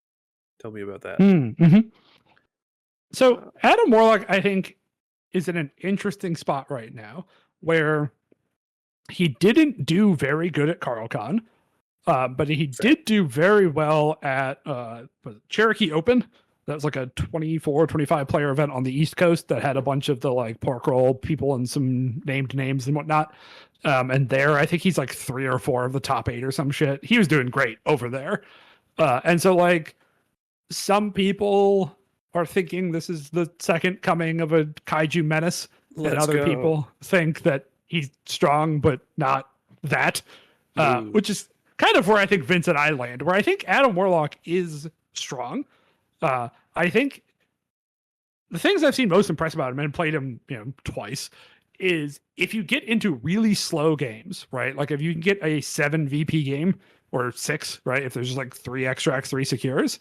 Tell me about that. So Adam Warlock, I think, is in an interesting spot right now where he didn't do very good at CarlCon, but he did do very well at Cherokee Open. That was like a 24, 25 player event on the East Coast that had a bunch of the like pork roll people and some named names and whatnot. And there, I think he's like 3 or 4 of the top 8 or some shit. He was doing great over there. And so like some people are thinking this is the second coming of a kaiju menace. And other people think that he's strong, but not that, which is kind of where I think Vince and I land, where I think Adam Warlock is strong. I think the things I've seen most impressed about him and played him, twice, is if you get into really slow games, right? Like if you can get a 7 VP game or 6, right? If there's just like 3 extracts, 3 secures,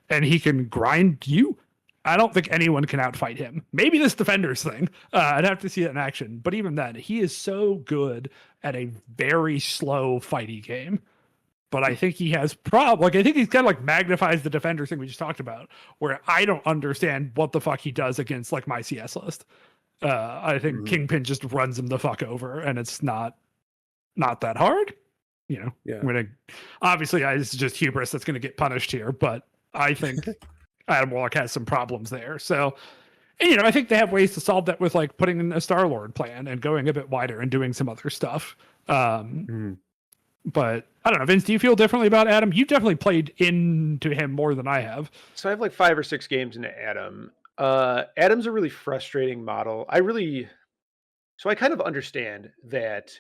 and he can grind you, I don't think anyone can outfight him. Maybe this Defenders thing. I'd have to see it in action. But even then, he is so good at a very slow fighty game. But I think he has I think he's kind of like magnifies the Defender thing we just talked about, where I don't understand what the fuck he does against like my CS list. I think Kingpin just runs him the fuck over, and it's not that hard. Obviously it's just hubris that's going to get punished here, but I think Adam Warlock has some problems there. So, and, I think they have ways to solve that with like putting in a Star-Lord plan and going a bit wider and doing some other stuff. But I don't know, Vince, do you feel differently about Adam? You definitely played into him more than I have. So I have like 5 or 6 games into Adam. Adam's a really frustrating model. I kind of understand that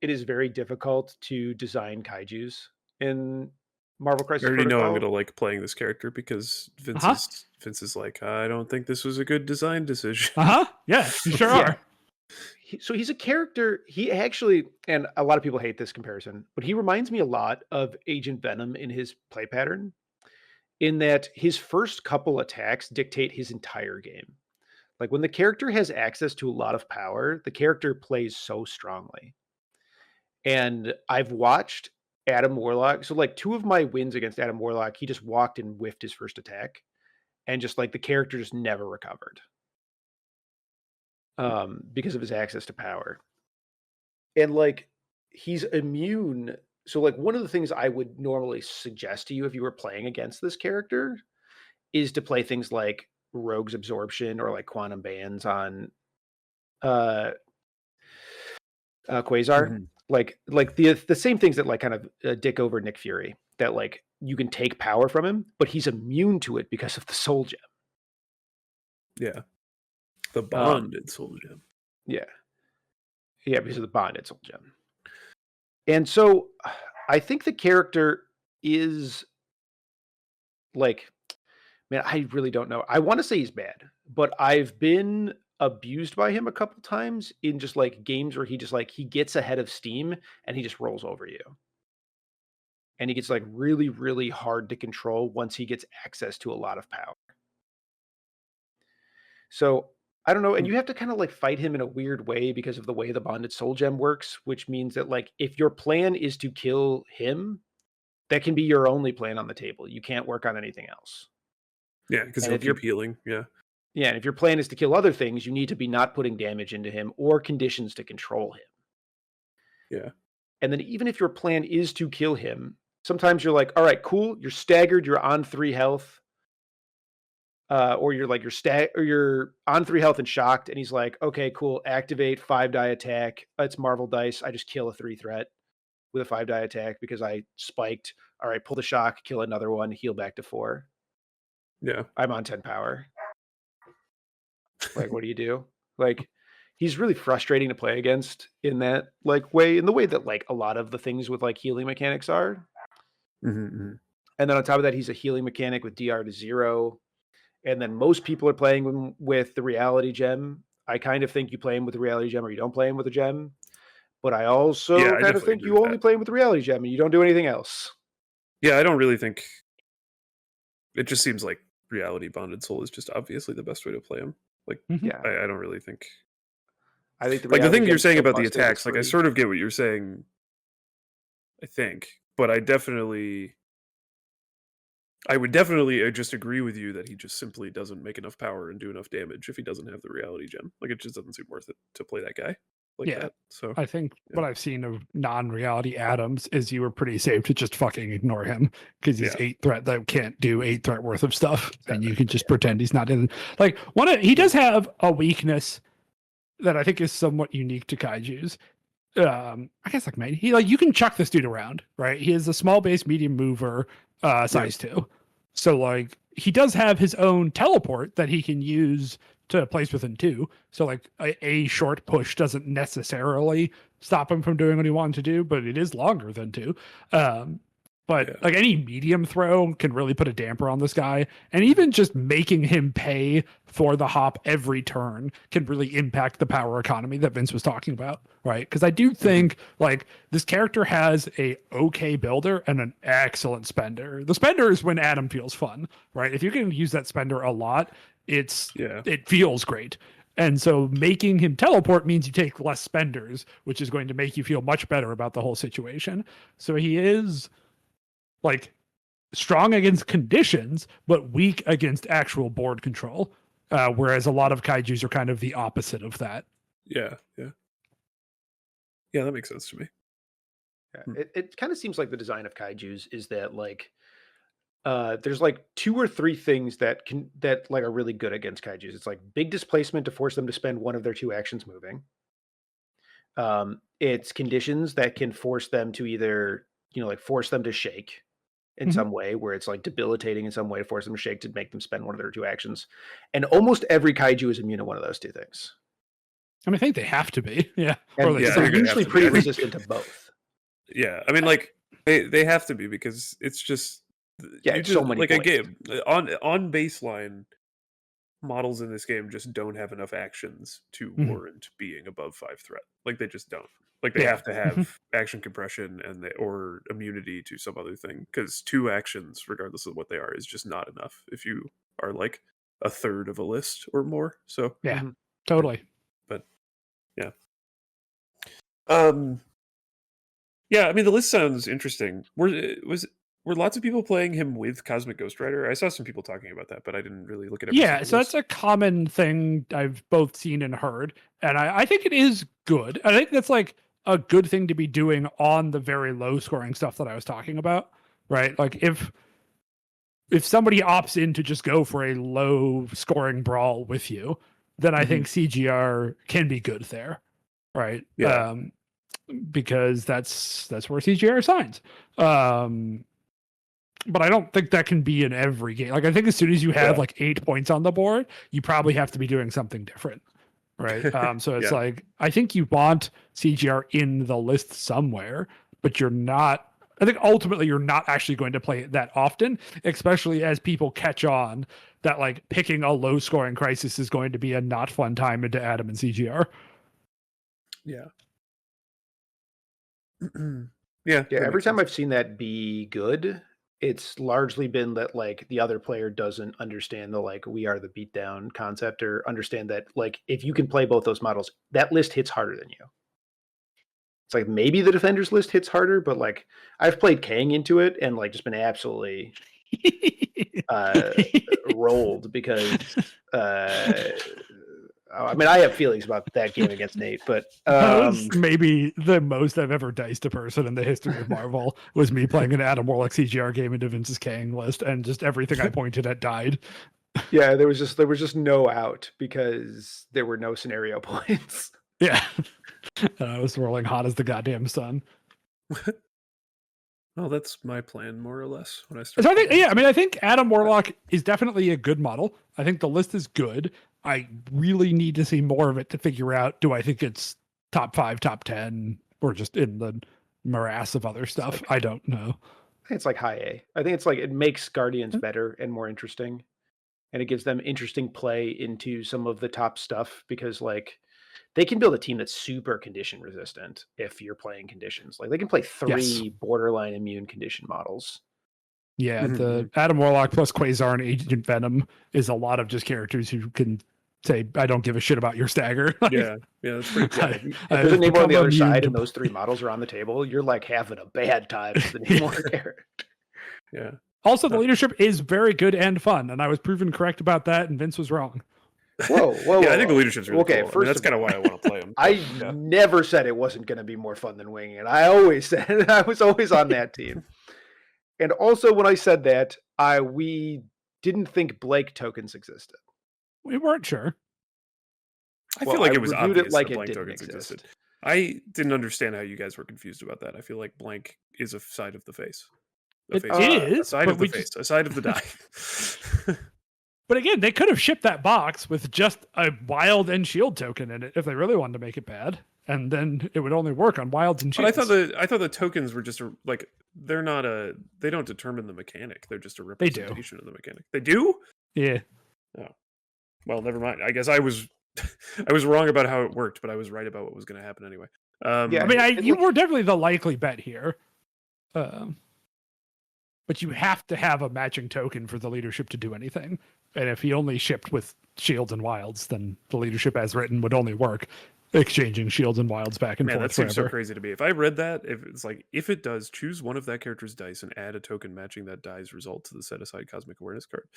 it is very difficult to design kaijus in Marvel I Crisis already know I'm Protocol. gonna like playing this character because Uh-huh. Vince is like, I don't think this was a good design decision. Yeah, you sure Yeah. are. So he's a character. He actually, and a lot of people hate this comparison, but he reminds me a lot of Agent Venom in his play pattern, in that his first couple attacks dictate his entire game. Like when the character has access to a lot of power, the character plays so strongly. And I've watched Adam Warlock. So like 2 of my wins against Adam Warlock, he just walked and whiffed his first attack, and just like the character just never recovered because of his access to power. And like he's immune. So like one of the things I would normally suggest to you if you were playing against this character is to play things like Rogue's Absorption or like Quantum Bands on uh Quasar. Mhm. Like the same things that like kind of dick over Nick Fury, that like you can take power from him, but he's immune to it because of the soul gem. Yeah. The bonded soul gem. Yeah. Yeah, because of the bonded soul gem. And so I think the character is like, man, I really don't know. I want to say he's bad, but I've been abused by him a couple times in just like games where he just like he gets ahead of steam and he just rolls over you. And he gets like really, really hard to control once he gets access to a lot of power. So I don't know, and you have to kind of like fight him in a weird way because of the way the bonded soul gem works, which means that like if your plan is to kill him, that can be your only plan on the table. You can't work on anything else. Yeah, because And he'll if you're keep healing. Yeah. Yeah, and if your plan is to kill other things, you need to be not putting damage into him or conditions to control him. Yeah. And then even if your plan is to kill him, sometimes you're like, all right, cool, you're staggered, you're on 3 health. Or you're like you're on 3 health and shocked, and he's like, okay, cool, activate 5-die attack. It's Marvel dice. I just kill a 3 threat with a 5-die attack because I spiked. All right, pull the shock, kill another one, heal back to 4. Yeah. I'm on 10 power. Like, what do you do? Like, he's really frustrating to play against in that like way, in the way that like a lot of the things with like healing mechanics are. Mm-hmm. And then on top of that, he's a healing mechanic with DR to 0. And then most people are playing with the reality gem. I kind of think you play him with the reality gem or you don't play him with a gem. But I also Yeah, I kind of definitely think agree you with only that. play him with the reality gem and you don't do anything else. Yeah, I don't really think it just seems like reality bonded soul is just obviously the best way to play him. Like, Yeah. I don't really think. I think the Like the reality thing you're gem's saying so about the busted, it's attacks, like I free. sort of get what you're saying. I think, but I would definitely just agree with you that he just simply doesn't make enough power and do enough damage if he doesn't have the reality gem. Like it just doesn't seem worth it to play that guy like Yeah. that. So I think Yeah. what I've seen of non-reality Adams is you were pretty safe to just fucking ignore him because he's Yeah. 8 threat that can't do 8 threat worth of stuff, and you Exactly. can just pretend he's not in. Like he does have a weakness that I think is somewhat unique to kaiju's. I guess like maybe you can chuck this dude around, right? He is a small base medium mover, size 2. So like he does have his own teleport that he can use to place within 2. So like a short push doesn't necessarily stop him from doing what he wanted to do, but it is longer than 2. But Yeah. like any medium throw can really put a damper on this guy. And even just making him pay for the hop every turn can really impact the power economy that Vince was talking about, right? Because I do think like this character has a okay builder and an excellent spender. The spender is when Adam feels fun, right? If you can use that spender a lot, it feels great. And so making him teleport means you take less spenders, which is going to make you feel much better about the whole situation. So he is like strong against conditions, but weak against actual board control. Whereas a lot of kaijus are kind of the opposite of that. Yeah, that makes sense to me. Yeah. It kind of seems like the design of kaijus is that like there's like 2 or 3 things that like are really good against kaijus. It's like big displacement to force them to spend one of their 2 actions moving. It's conditions that can force them to either, like force them to shake in some way, where it's like debilitating in some way to force them to shake to make them spend one of their 2 actions. And almost every kaiju is immune to one of those 2 things. I mean, I think they have to be. Yeah. And Or they Yeah, I they're think they have usually to be. pretty I think- resistant to both. Yeah, I mean, like they have to be because it's just Yeah, you it's just so many like a points. game on baseline. Models in this game just don't have enough actions to warrant being above 5 threat. Like they just don't. Like they have to have action compression or immunity to some other thing because 2 actions, regardless of what they are, is just not enough if you are like a third of a list or more. So Yeah, totally. But yeah, yeah. I mean, the list sounds interesting. Were lots of people playing him with Cosmic Ghost Rider? I saw some people talking about that, but I didn't really look at every Yeah, single so list. that's a common thing I've both seen and heard. And I think it is good. I think that's like a good thing to be doing on the very low scoring stuff that I was talking about. Right. Like if somebody opts in to just go for a low scoring brawl with you, then I think CGR can be good there. Right. Yeah. Because that's where CGR signs. But I don't think that can be in every game. Like I think as soon as you have like 8 points on the board, you probably have to be doing something different. Right. So it's like I think you want CGR in the list somewhere, but you're not. I think ultimately you're not actually going to play it that often, especially as people catch on that like picking a low scoring crisis is going to be a not fun time into Adam and CGR. Yeah. Yeah. Every time I've seen that be good, it's largely been that like the other player doesn't understand the like we are the beatdown concept or understand that like if you can play both those models, that list hits harder than you. It's like maybe the defender's list hits harder, but like I've played Kang into it and like just been absolutely rolled because I mean I have feelings about that game against Nate, but that was maybe the most I've ever diced a person in the history of Marvel was me playing an Adam Warlock CGR game into Vince's Kang list, and just everything I pointed at died. Yeah, there was just no out because there were no scenario points. Yeah. And I was rolling hot as the goddamn sun. Well, that's my plan, more or less. When I start, So I think Adam Warlock is definitely a good model. I think the list is good. I really need to see more of it to figure out, do I think it's top 5, top 10, or just in the morass of other stuff? I don't know. I think it's like high A. I think it's like it makes Guardians better and more interesting. And it gives them interesting play into some of the top stuff because like they can build a team that's super condition resistant if you're playing conditions. Like they can play 3 borderline immune condition models. Yeah, the Adam Warlock plus Quasar and Agent Venom is a lot of just characters who can say, I don't give a shit about your stagger. yeah, that's pretty cool. If there's a Namor on the other side and those 3 models are on the table, you're like having a bad time with the Namor character. Yeah. Also, the leadership is very good and fun, and I was proven correct about that, and Vince was wrong. Whoa. Yeah, I think the leadership's really okay. cool. First, that's kind of why I want to play him. I never said it wasn't going to be more fun than winging it. I always said I was always on that team. And also, when I said that, we didn't think Blake tokens existed. We weren't sure. I feel like it was obvious like that blank tokens existed. I didn't understand how you guys were confused about that. I feel like blank is a side of the face. It is a side of the face, a side of the die. But again, they could have shipped that box with just a wild and shield token in it if they really wanted to make it bad, and then it would only work on wilds and shields. But I thought the tokens were just like they don't determine the mechanic. They're just a representation of the mechanic. They do? Yeah. Oh. Well, never mind. I guess I was wrong about how it worked, but I was right about what was going to happen anyway. I mean, you were definitely the likely bet here. But you have to have a matching token for the leadership to do anything. And if he only shipped with shields and wilds, then the leadership as written would only work exchanging shields and wilds back and forth. That seems so crazy to me. If I read that, if it does, choose one of that character's dice and add a token matching that die's result to the set aside Cosmic Awareness card.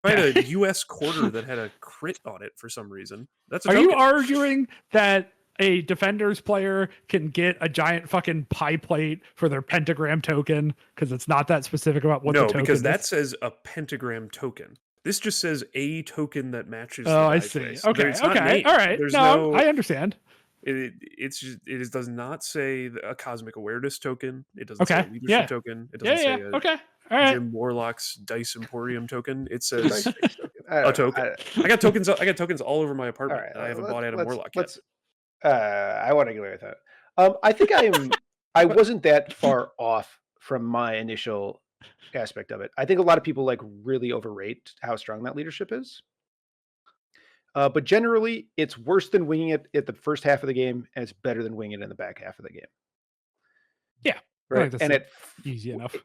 I had a US quarter that had a crit on it for some reason. Are you arguing that a Defenders player can get a giant fucking pie plate for their pentagram token because it's not that specific about what the token is? No, because that says a pentagram token. This just says a token that matches. Oh, I see. Face. Okay, okay, all right. No, I understand. It does not say a Cosmic Awareness token. It doesn't say a leadership token. It doesn't say a all right. Jim Warlock's Dice Emporium token. It says a token. I got tokens. I got tokens all over my apartment. right, And I haven't bought Adam Warlock yet. I want to get away with that. I think I wasn't that far off from my initial aspect of it. I think a lot of people like really overrate how strong that leadership is. But generally, it's worse than winging it at the first half of the game, and it's better than winging it in the back half of the game. Yeah, right. And it's easy enough.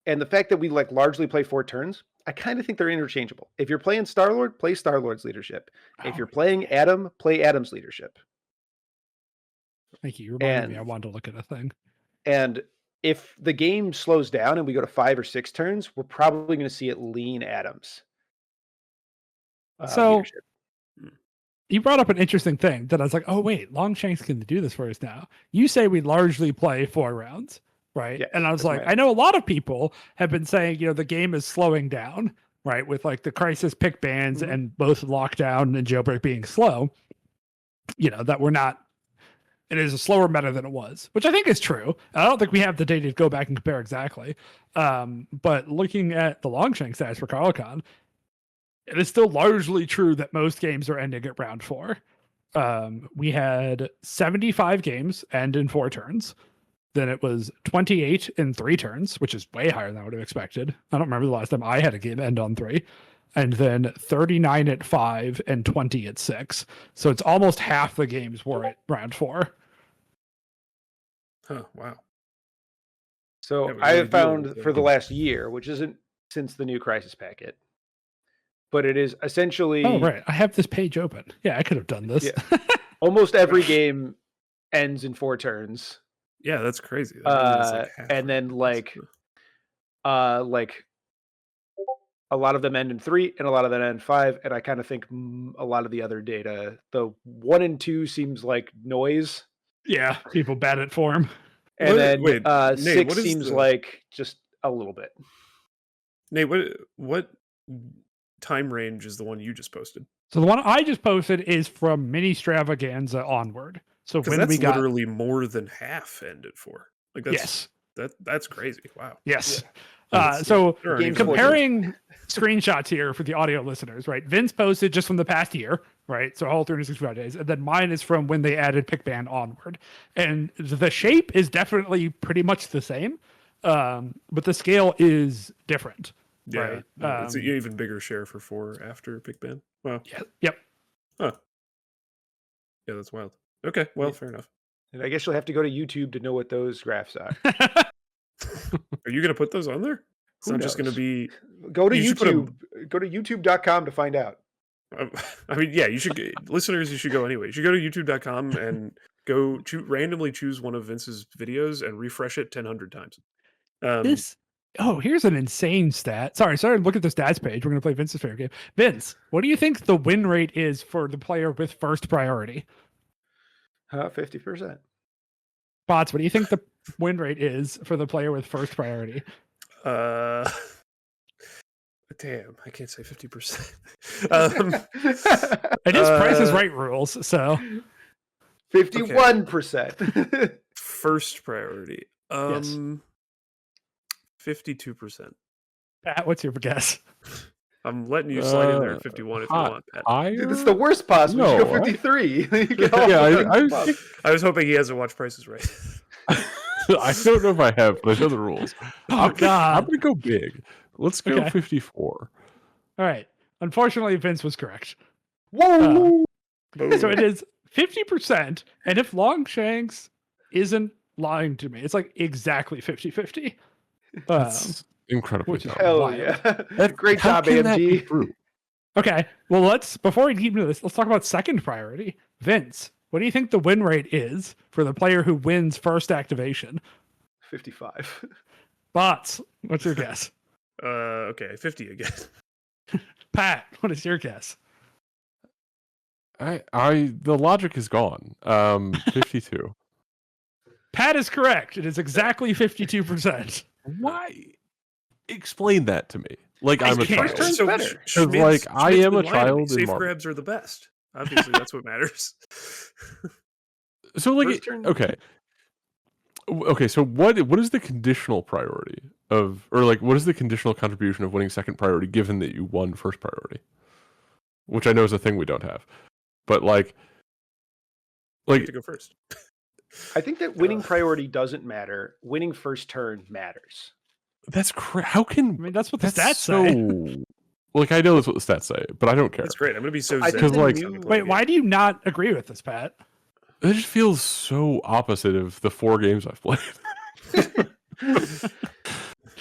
And the fact that we like largely play 4 turns, I kind of think they're interchangeable. If you're playing Star-Lord, play Star-Lord's leadership. If you're playing Adam, play Adam's leadership. Thank you. You reminded me I wanted to look at a thing. And if the game slows down and we go to 5 or 6 turns, we're probably going to see it lean Adams. So leadership. You brought up an interesting thing that I was like, oh, wait, Longshanks can do this for us now. You say we largely play 4 rounds, right? Yes, and I was like, right. I know a lot of people have been saying, the game is slowing down, right? With like the crisis pick bans and both lockdown and jailbreak being slow, that we're not, it is a slower meta than it was, which I think is true. I don't think we have the data to go back and compare exactly. But looking at the Longshank stats for Carlicon, it is still largely true that most games are ending at round 4. We had 75 games end in 4 turns. Then it was 28 in 3 turns, which is way higher than I would have expected. I don't remember the last time I had a game end on 3. And then 39 at 5 and 20 at 6. So it's almost half the games were at round 4. Huh, wow. So I have found for the last year, which isn't since the new Crisis packet, but it is essentially... Oh, right. I have this page open. Yeah, I could have done this. Yeah. Almost every game ends in 4 turns. Yeah, that's crazy. That and then like a lot of them end in 3 and a lot of them end in 5. And I kind of think a lot of the other data, the 1 and 2 seems like noise. Yeah, people bad at form. And then Nate, 6 seems like just a little bit. Nate, what time range is the one you just posted? So the one I just posted is from Mini Stravaganza onward. So when we got literally more than half ended 4. Like that's that's crazy. Wow. Yes. Yeah. So comparing screenshots here for the audio listeners, right? Vince posted just from the past year, right? So all 365 days, and then mine is from when they added pick ban onward, and the shape is definitely pretty much the same, but the scale is different. Yeah, right? It's an even bigger share for 4 after pick ban. Wow. Yeah. Yep. Huh. Yeah, that's wild. Okay, well, fair enough. And I guess you'll have to go to YouTube to know what those graphs are. Are you going to put those on there? It's not just going to be... Go to YouTube. Go to youtube.com to find out. I mean, yeah, you should... Listeners, you should go anyway. You should go to youtube.com and go randomly choose one of Vince's videos and refresh it 1,000 times. Here's an insane stat. Sorry, look at the stats page. We're going to play Vince's favorite game. Vince, what do you think the win rate is for the player with first priority? 50%. Bots, what do you think the win rate is for the player with first priority? Damn, I can't say 50%. It is Price is Right rules, so 51%. First priority. Yes. 52%. Pat, what's your guess? I'm letting you slide in there at 51 if you want, Pat. Dude, it's the worst possible. You go 53. I was hoping he hasn't watched Prices Right. I don't know if I have, but I know the rules. God. I'm going to go big. Let's go 54. All right. Unfortunately, Vince was correct. Whoa! So it is 50%. And if Longshanks isn't lying to me, it's like exactly 50-50. That's incredibly which is hell yeah. Great job, AMG. Okay. Well, before we keep into this, let's talk about second priority. Vince, what do you think the win rate is for the player who wins first activation? 55. Bots, what's your guess? Okay, 50 again. Pat, what is your guess? The logic is gone. 52. Pat is correct. It is exactly 52%. Why? Explain that to me. Like I'm a child. So like I am a child. Safe grabs are the best. Obviously, that's what matters. So like, okay. So what is the conditional priority of, or like what is the conditional contribution of winning second priority given that you won first priority? which I know is a thing we don't have. But You have to go first. I think that winning priority doesn't matter. Winning first turn matters. that's how can I mean, that's what the that's stats say. so like I know that's what the stats say, but I don't care. That's great. I'm gonna be so I zen think the like- new- Wait, why do you not agree with this, Pat? It just feels so opposite of the 4 games I've played.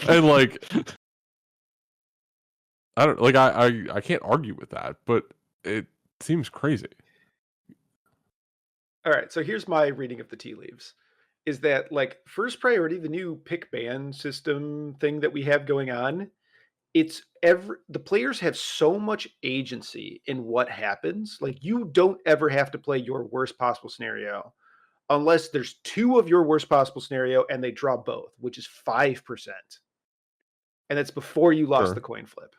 And like I don't like I can't argue with that, but it seems crazy. All right, so here's my reading of the tea leaves. Is that like first priority, the new pick ban system thing that we have going on? It's the players have so much agency in what happens. Like you don't ever have to play your worst possible scenario unless there's 2 of your worst possible scenario and they draw both, which is 5%. And that's before you lost Sure. the coin flip.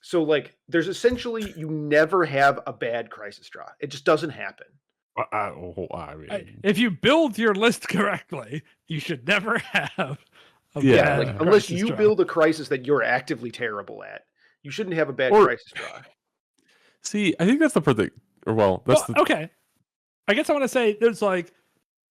So like there's essentially you never have a bad crisis draw. It just doesn't happen. I mean, If you build your list correctly, you should never have a Yeah, bad Like crisis unless you draw. build a crisis that you're actively terrible at, you shouldn't have a bad Or- crisis draw. see, I think that's the part that, or well, that's Well, the okay. I guess I want to say there's like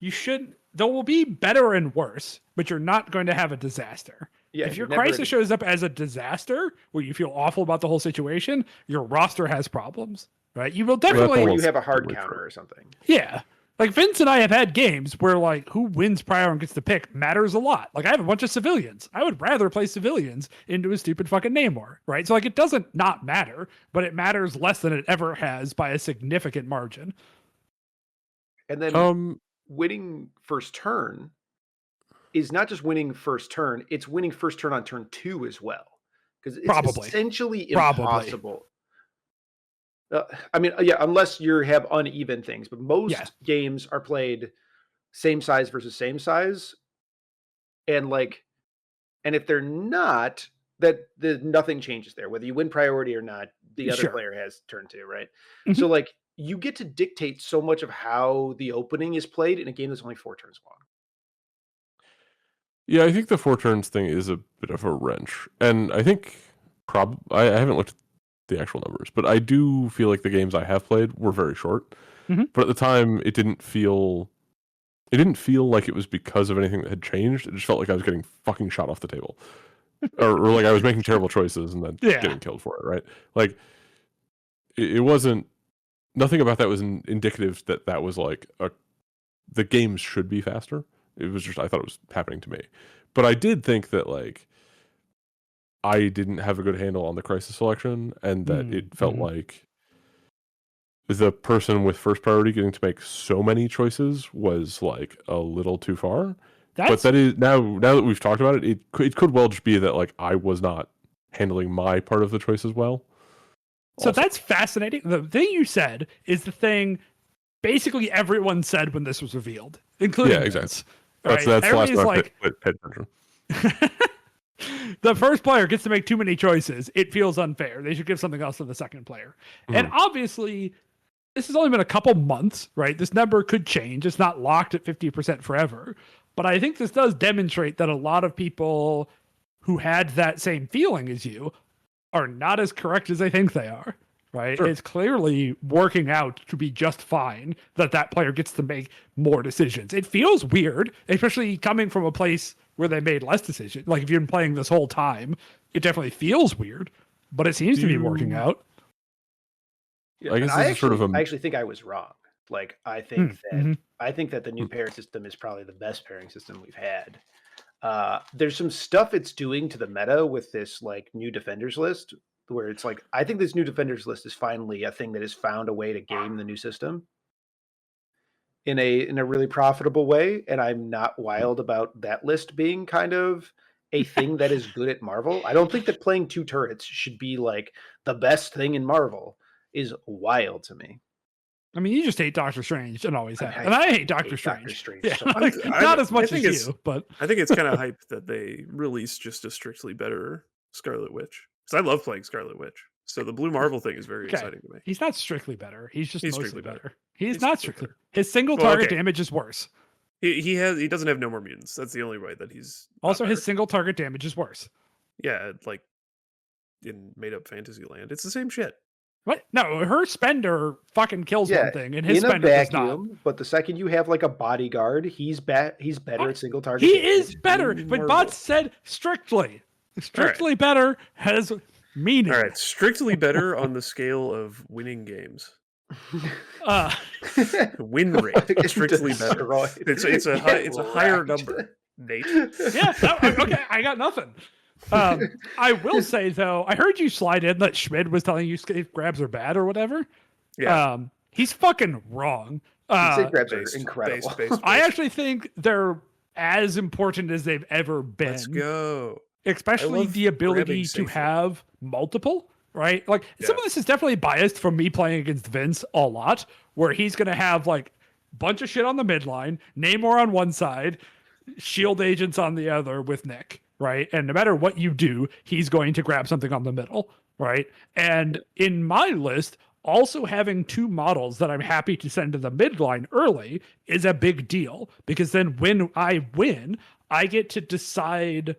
there will be better and worse, but you're not going to have a disaster. Yeah, if your you're never crisis in- shows up as a disaster where you feel awful about the whole situation, your roster has problems, right? You will that's definitely, or almost you have a hard certainly counter true. or something. yeah. Like Vince and I have had games where like who wins prior and gets the pick matters a lot. Like I have a bunch of civilians. I would rather play civilians into a stupid fucking Namor, right? So like it doesn't not matter, but it matters less than it ever has by a significant margin. And then um winning first turn is not just winning first turn, it's winning first turn on turn 2 as well. Because it's Probably. essentially Probably. impossible. I mean, yeah, unless you have uneven things, but most Yeah. games are played same size versus same size. And if they're not, nothing changes there. Whether you win priority or not, the other Sure. player has turn 2, right? Mhm. So like you get to dictate so much of how the opening is played in a game that's only 4 turns long. yeah, I think the 4 turns thing is a bit of a wrench. And I think I haven't looked at the actual numbers, but I do feel like the games I have played were very short. Mhm. But at the time it didn't feel like it was because of anything that had changed. It just felt like I was getting fucking shot off the table. or like I was making terrible choices and then Yeah. getting killed for it, right? Like it wasn't nothing about that was indicative that was like the games should be faster. It was just I thought it was happening to me. But I did think that like I didn't have a good handle on the crisis selection and that it felt like the person with first priority getting to make so many choices was like a little too far. But that is now that we've talked about it, it could well just be that like I was not handling my part of the choice as well. So Also. that's fascinating. The thing you said is the thing basically everyone said when this was revealed, including Yeah, exactly. Vince, That's right? the last Everybody's time I paid attention. the first player gets to make too many choices. It feels unfair. They should give something else to the second player. And obviously, this has only been a couple months, right? This number could change. It's not locked at 50% forever. But I think this does demonstrate that a lot of people who had that same feeling as you are not as correct as they think they are, right? Sure. It's clearly working out to be just fine that player gets to make more decisions. It feels weird, especially coming from a place where they made less decisions. Like if you've been playing this whole time, it definitely feels weird, but it seems to be working out. Yeah, I guess and this is sort of I actually think I was wrong. Like I think Mhm. that the new pair system is probably the best pairing system we've had. There's some stuff it's doing to the meta with this like new defenders list where it's like I think this new defenders list is finally a thing that has found a way to game the new system in a really profitable way, and I'm not wild about that list being kind of a thing that is good at Marvel. I don't think that playing 2 turrets should be like the best thing in Marvel is wild to me. I mean, you just hate Doctor Strange and always have. I And I hate Doctor hate Strange. Doctor Strange Yeah, so like, much. not as I much as think it's- you, but I think it's kind of hype that they released just a strictly better Scarlet Witch. Because I love playing Scarlet Witch. So the Blue Marvel thing is very Okay. exciting to me. he's not strictly better. He's just He's mostly strictly better. better. He's He's not strictly strictly. His single Well, target okay. damage is worse. He doesn't have no more mutants. That's the only way that he's not Also, his better. single target damage is worse. Yeah, like in made up fantasy land. It's the same shit. What? No, her spender fucking kills Yeah, one thing, and his in a spender does not. vacuum, but the second you have like a bodyguard, he's better at single target He damage. is better, but Marvel. Bots said strictly. Strictly better has meaning. All right, strictly better on the scale of winning games. Win rate, strictly better. Destroyed. It's a higher number, Nate. Yeah, okay, I got nothing. I will say though, I heard you slide in that Schmid was telling you safe grabs are bad or whatever. Yeah, he's fucking wrong. safe grabs based, are incredible. based. I actually think they're as important as they've ever been. Let's go. Especially love the ability grabbing to safely. have multiple, right? Like some of this is definitely biased from me playing against Vince a lot, where he's going to have like a bunch of shit on the midline, Namor on one side, shield agents on the other with Nick, right? And no matter what you do, he's going to grab something on the middle, right? And in my list, also having two models that I'm happy to send to the midline early is a big deal, because then when I win, I get to decide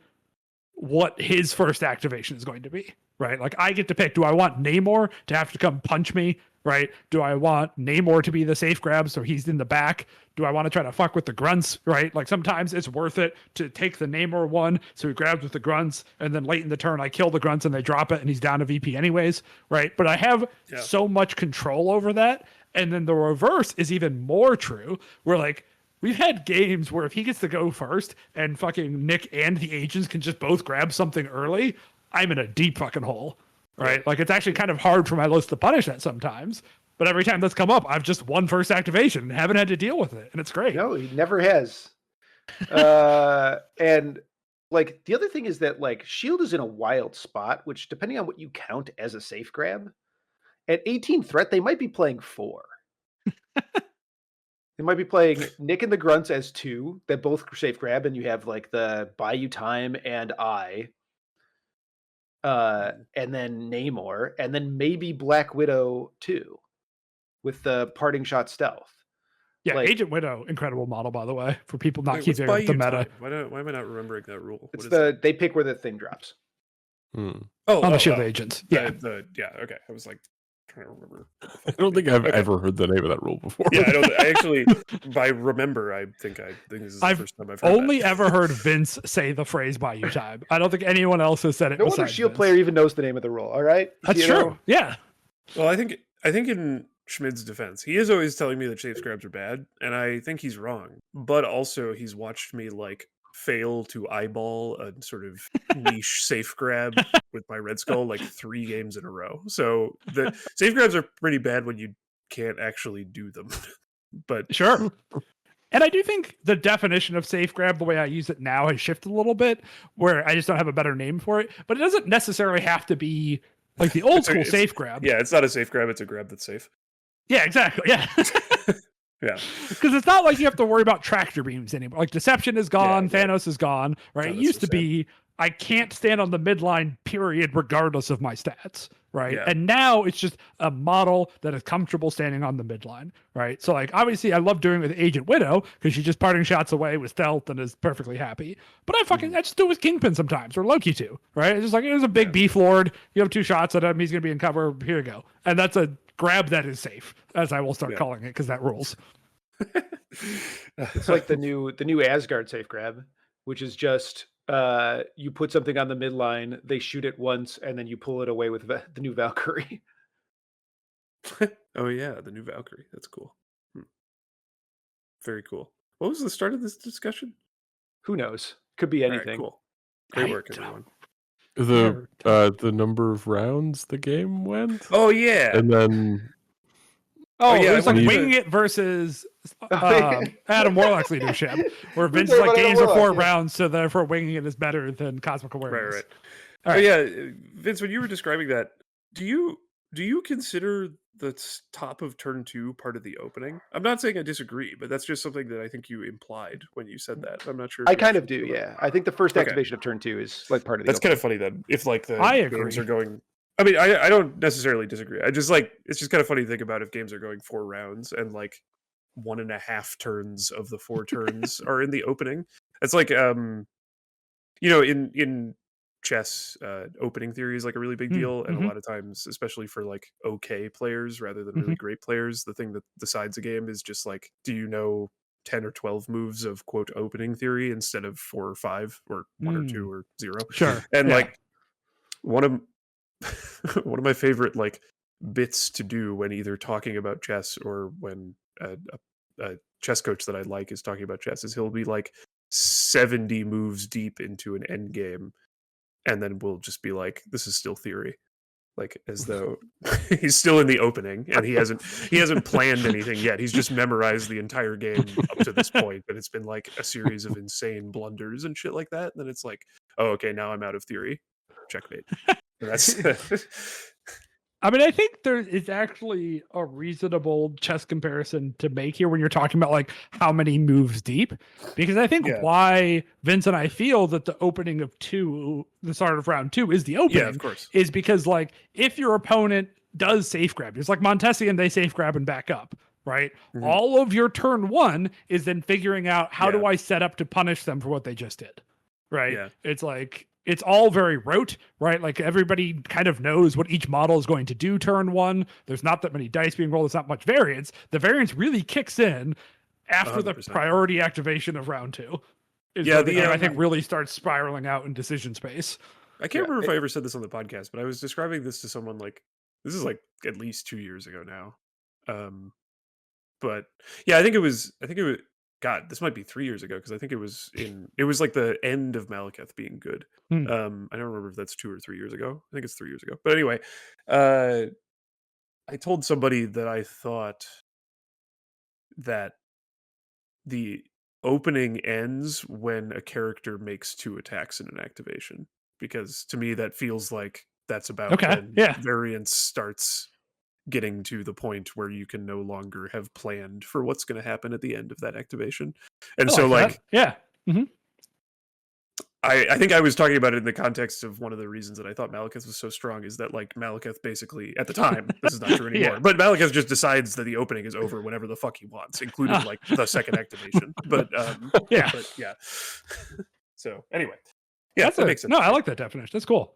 what his first activation is going to be, right? Like I get to pick, do I want Namor to have to come punch me, right? Do I want Namor to be the safe grab so he's in the back? Do I want to try to fuck with the grunts, right? Like sometimes it's worth it to take the Namor one so he grabs with the grunts, and then late in the turn I kill the grunts and they drop it and he's down to VP anyways, right? But I have so much control over that. And then the reverse is even more true, where like we've had games where if he gets to go first and fucking Nick and the agents can just both grab something early, I'm in a deep fucking hole, right? Like it's actually kind of hard for my list to punish that sometimes. But every time that's come up, I've just won first activation and haven't had to deal with it. And it's great. No, he never has. And like the other thing is that like Shield is in a wild spot, which depending on what you count as a safe grab, at 18 threat, they might be playing 4. They might be playing Nick and the Grunts as 2 that both safe grab, and you have like the buy you time and and then Namor, and then maybe Black Widow 2 with the parting shot stealth. Yeah, like, Agent Widow, incredible model, by the way, for people not Wait, keeping what's up with the buy you meta. time? Why am I not remembering that rule? It's What is that? they pick where the thing drops. On the shield agents. Yeah. Okay. I was like trying to remember. I don't think I've ever heard the name of that rule before. Yeah, I don't. I actually, by remember, I think this is the first time I've heard only that. ever heard Vince say the phrase "buy you time." I don't think anyone else has said it. No other besides Shield Vince. player even knows the name of the rule. All right, That's true. Yeah. Well, I think in Schmid's defense, he is always telling me that safe grabs are bad, and I think he's wrong. But also, he's watched me like fail to eyeball a sort of niche safe grab with my Red Skull like 3 games in a row. So the safe grabs are pretty bad when you can't actually do them. But Sure. And I do think the definition of safe grab, the way I use it now, has shifted a little bit, where I just don't have a better name for it. But it doesn't necessarily have to be like the old school safe grab. Yeah, it's not a safe grab, it's a grab that's safe. Yeah, exactly. Yeah. Yeah. Because it's not like you have to worry about tractor beams anymore. Like Deception is gone, Yeah. Thanos is gone, right? Thanos It used to is be I can't stand on the midline, period, regardless of my stats, right? Yeah. And now it's just a model that is comfortable standing on the midline, right? So, like, obviously, I love doing it with Agent Widow because she's just parting shots away with stealth and is perfectly happy. But I just do it with Kingpin sometimes, or Loki too, right? It's just like, there's a big beef lord, you have 2 shots at him, he's going to be in cover, here you go. And that's a grab that is safe, as I will start calling it, because that rules. It's like the new Asgard safe grab, which is just you put something on the midline, they shoot it once, and then you pull it away with the new Valkyrie. Oh yeah, the new Valkyrie. That's cool. Very cool. What was the start of this discussion? Who knows? Could be All right, anything. cool. Great work, everyone. The number of rounds the game went. Oh yeah. And then It was like wanted winging it versus Adam Warlock's leadership, where Vince is talking like about games Adam are 4 Warlock, yeah. rounds, so therefore winging it is better than Cosmic Awareness. Right. All Oh right. yeah, Vince, when you were describing that, do you consider the top of turn 2 part of the opening? I'm not saying I disagree, but that's just something that I think you implied when you said that. I'm not sure. I kind of do, yeah. I think the first Okay. activation of turn 2 is like part of the That's kind of funny then. If like the I games agree. are going, I mean, I don't necessarily disagree. I just like it's just kind of funny to think about if games are going 4 rounds and like 1.5 turns of the 4 turns are in the opening. It's like in chess opening theory is like a really big deal, and a lot of times, especially for like okay players rather than really great players, the thing that decides a game is just like, do you know 10 or 12 moves of quote opening theory instead of 4 or 5 or 1 or 2 or 0? Sure. And like one of one of my favorite like bits to do when either talking about chess or when a chess coach that I like is talking about chess is he'll be like 70 moves deep into an end game, and then we'll just be like, this is still theory, like as though he's still in the opening and he hasn't planned anything yet. He's just memorized the entire game up to this point, but it's been like a series of insane blunders and shit like that, and then it's like, oh, okay, now I'm out of theory, checkmate. And that's I mean, I think there is actually a reasonable chess comparison to make here when you're talking about like how many moves deep, because I think why Vince and I feel that the opening of the start of round 2 is the opening, of course, is because like if your opponent does safe grab, it's like Montesi and they safe grab and back up, right? All of your turn 1 is then figuring out how do I set up to punish them for what they just did, right? It's like, it's all very rote, right? Like everybody kind of knows what each model is going to do turn 1. There's not that many dice being rolled. There's not much variance. The variance really kicks in after 100%. The priority activation of round 2. Is the game, I think, really starts spiraling out in decision space. I can't remember if I ever said this on the podcast, but I was describing this to someone like, this is like at least 2 years ago now. But yeah, I think it was, God, this might be 3 years ago, because I think it was like the end of Malekith being good. I don't remember if that's 2 or 3 years ago. I think it's 3 years ago. But anyway, I told somebody that I thought that the opening ends when a character makes 2 attacks in an activation, because to me that feels like that's about when variance starts getting to the point where you can no longer have planned for what's going to happen at the end of that activation. And so like I think I was talking about it in the context of one of the reasons that I thought Malekith was so strong is that like Malekith basically at the time, this is not true anymore, but Malekith just decides that the opening is over whenever the fuck he wants, including like the second activation. But so anyway, that makes sense. No, I like that definition. That's cool.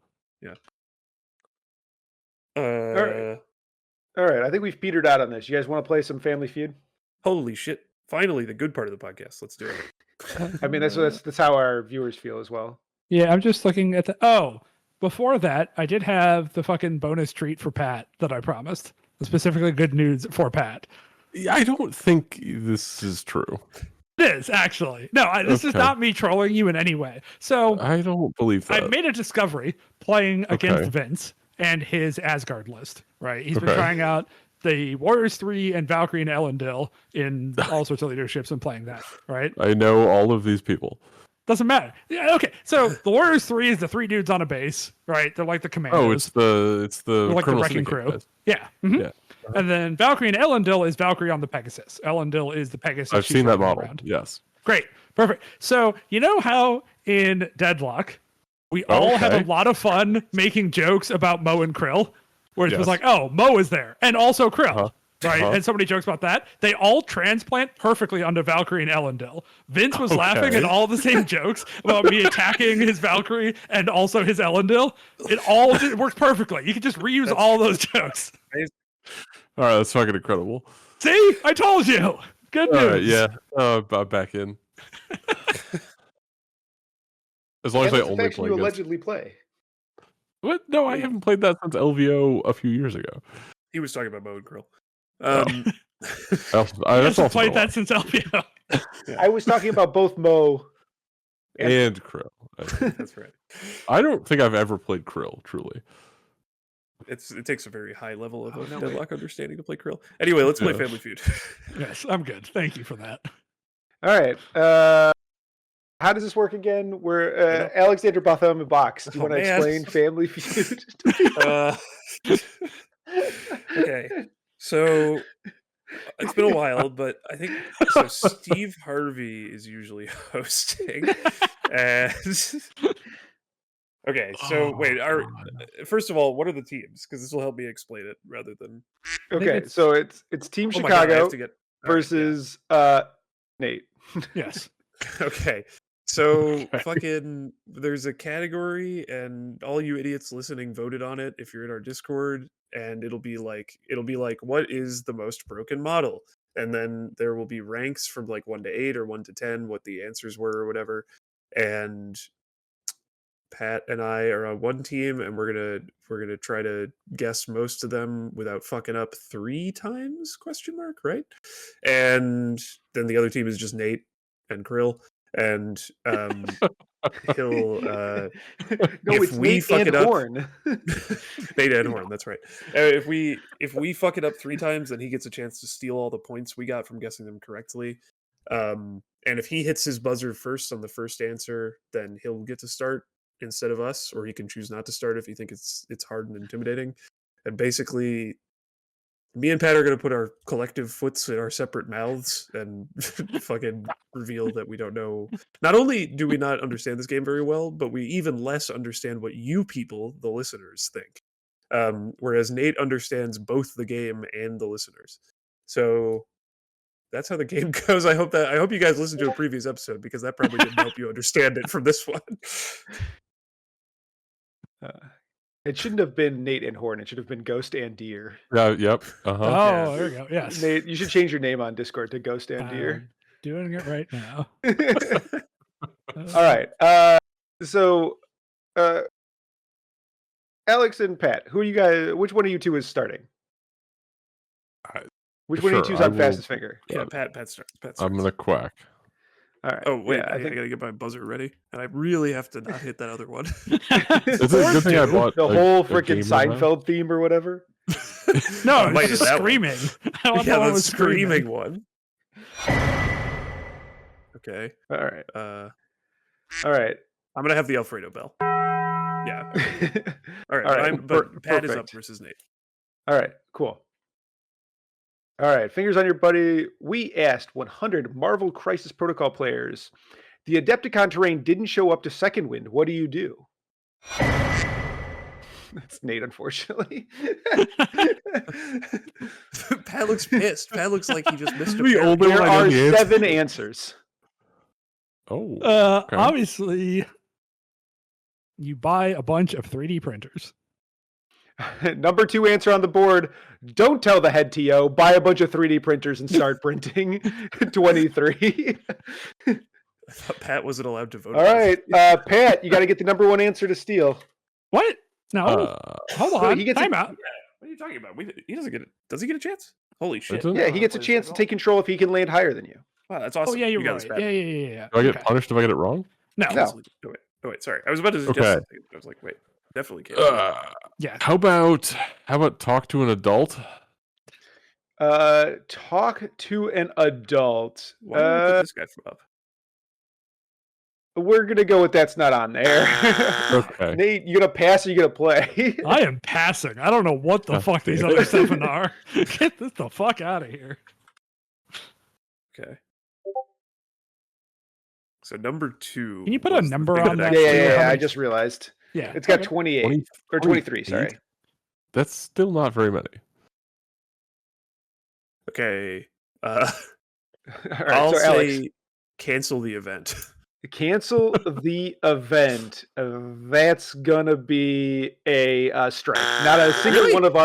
All right, I think we've petered out on this. You guys want to play some Family Feud? Holy shit! Finally, the good part of the podcast. Let's do it. I mean, that's how our viewers feel as well. Yeah, I'm just looking at before that, I did have the fucking bonus treat for Pat that I promised. Specifically good news for Pat. I don't think this is true. It is, actually. No, this is not me trolling you in any way. So I don't believe that. I made a discovery playing against Vince and his Asgard list, right? He's been trying out the Warriors 3 and Valkyrie and Elendil in all sorts of leaderships and playing that, right? I know all of these people. Doesn't matter. Yeah, okay. So the Warriors 3 is the 3 dudes on a base, right? They're like the commandos. Oh, it's the like the wrecking crew. Guys. Yeah. Mm-hmm. Yeah. And then Valkyrie and Elendil is Valkyrie on the Pegasus. Elendil is the Pegasus. I've seen that model. Around. Yes. Great. Perfect. So you know how in Deadlock we all have a lot of fun making jokes about Mo and Krill, where it was like, oh, Mo is there, and also Krill, right? And so many jokes about that. They all transplant perfectly onto Valkyrie and Elendil. Vince was laughing at all the same jokes about me attacking his Valkyrie and also his Elendil. It works perfectly. You can just reuse all those jokes. All right, that's fucking incredible. See, I told you. Good news. All right, yeah, I'm back in. As long as I only play. You allegedly play. What? No, I haven't played that since LVO a few years ago. He was talking about Mo and Krill. I haven't played that since LVO. I was talking about both Mo and Krill. That's right. I don't think I've ever played Krill, truly. It takes a very high level of Deadlock understanding to play Krill. Anyway, let's play Family Feud. Yes, I'm good. Thank you for that. All right. How does this work again? We're Alexander Bartholomew Box. Do you want to explain Family Feud? Okay. So it's been a while, but I think Steve Harvey is usually hosting. Okay, so wait. First of all, what are the teams? Because this will help me explain it rather than. Okay, so it's Team Chicago versus Nate. Yes. Okay. So fucking there's a category and all you idiots listening voted on it if you're in our Discord, and it'll be like what is the most broken model? And then there will be ranks from like 1 to 8 or 1 to 10 what the answers were or whatever. And Pat and I are on one team, and we're gonna try to guess most of them without fucking up 3 times? Question mark, right? And then the other team is just Nate and Krill, and he'll No, if it's we Nate fuck and it up, Horn. Nate and Horn, that's right. If we fuck it up 3 times, then he gets a chance to steal all the points we got from guessing them correctly. And if he hits his buzzer first on the first answer, then he'll get to start instead of us, or he can choose not to start if you think it's hard and intimidating. And basically, me and Pat are going to put our collective foots in our separate mouths and fucking reveal that we don't know. Not only do we not understand this game very well, but we even less understand what you people, the listeners, think. Whereas Nate understands both the game and the listeners. So that's how the game goes. I hope you guys listened to a previous episode, because that probably didn't help you understand it from this one. It shouldn't have been Nate and Horn. It should have been Ghost and Deer. Yep. Oh, Yeah. there we go. Yes. Nate, you should change your name on Discord to Ghost and Deer. Doing it right now. All right. So, Alex and Pat, who are you guys? Which one of you two is starting? Which one of you Sure, two's I on will- fastest finger? Yeah, Pat starts. I'm gonna quack. All right. Oh wait, Yeah, I gotta get my buzzer ready, and I really have to not hit that other one. It's a good thing I bought the a- whole a freaking gamer mouse. Seinfeld theme or whatever. No, I might it's just hit that one. screaming. I want the Yeah, one the with screaming one. Okay. All right. I'm All right. gonna have the Alfredo bell. Yeah. All right. All right, But Pat is up perfect. versus Nate. All right, cool. All right, fingers on your buddy. We asked 100 Marvel Crisis Protocol players. The Adepticon terrain didn't show up to Second Wind. What do you do? That's Nate, unfortunately. Pat looks pissed. Pat looks like he just missed a The pair. only There one I know are the answer. 7 answers. Oh. Okay. Obviously, you buy a bunch of 3D printers. Number 2 answer on the board. Don't tell the head TO. Buy a bunch of 3D printers and start printing. 23. I thought Pat wasn't allowed to vote. All right, Pat, you got to get the number 1 answer to steal. What? No. Hold so on. he gets a- Time out. What are you talking about? He doesn't get it. Does he get a chance? Holy shit! doesn't- Yeah, he gets a chance to take control if he can land higher than you. Wow, that's awesome. Oh, yeah, you're you got right. this, Pat. Yeah. Do I get Okay. punished if I get it wrong? No. No. Oh wait, sorry. I was about to suggest Okay. something. I was like, wait, definitely can't. Yeah. How about talk to an adult? Talk to an adult. Why did we put this guy up? We're gonna go with that's not on there. Okay. Nate, you gonna pass or you gonna play? I am passing. I don't know what the Oh, fuck these damn. other 7 are. Get this the fuck out of here. Okay. So number 2. Can you put a was the number thing on that that? yeah, actually- yeah, How yeah. I many- just realized Yeah. it's got Okay. 28 or 23. Sorry. That's still not very many. Okay. All right, I'll so say Alex, cancel the event. cancel the event. That's gonna be a strike. Not a single Really? one of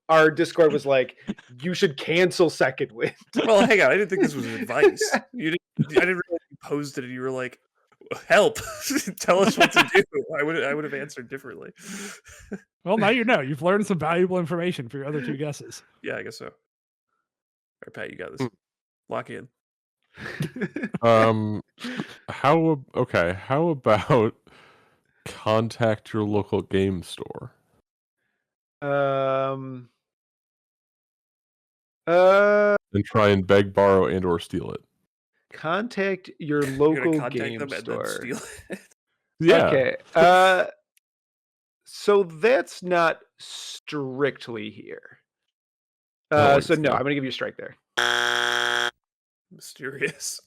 our Discord was like, you should cancel Second Wind. Well, hang on. I didn't think this was advice. I didn't realize you posed it and you were like, help. Tell us what to do. I would have answered differently. Well, now you know. You've learned some valuable information for your other 2 guesses. Yeah, I guess so. All right, Pat, you got this. Lock in. How about contact your local game store? And try and beg, borrow, and or steal it. Contact your You're local gonna contact game them and store. then steal it. Yeah. Okay. So that's not strictly here. No, So it's no, not. I'm gonna give you a strike there. Mysterious.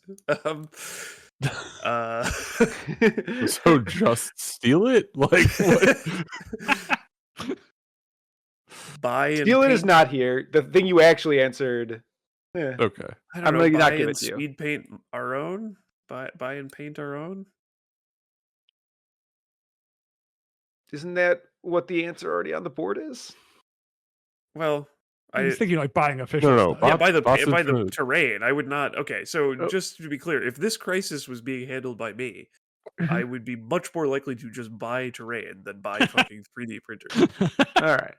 So just steal it? Like what? Buy and Steal it is paint- not here. The thing you actually answered. Okay. I don't I'm know, gonna not buy give and it to you. speed paint our own. Buy and paint our own. Isn't that what the answer already on the board is? Well, I was thinking like buying official No, stuff. yeah, Bob- Bob by said the to- terrain. I would not. Okay, so Oh. just to be clear, if this crisis was being handled by me, I would be much more likely to just buy terrain than buy fucking 3D printers. All right.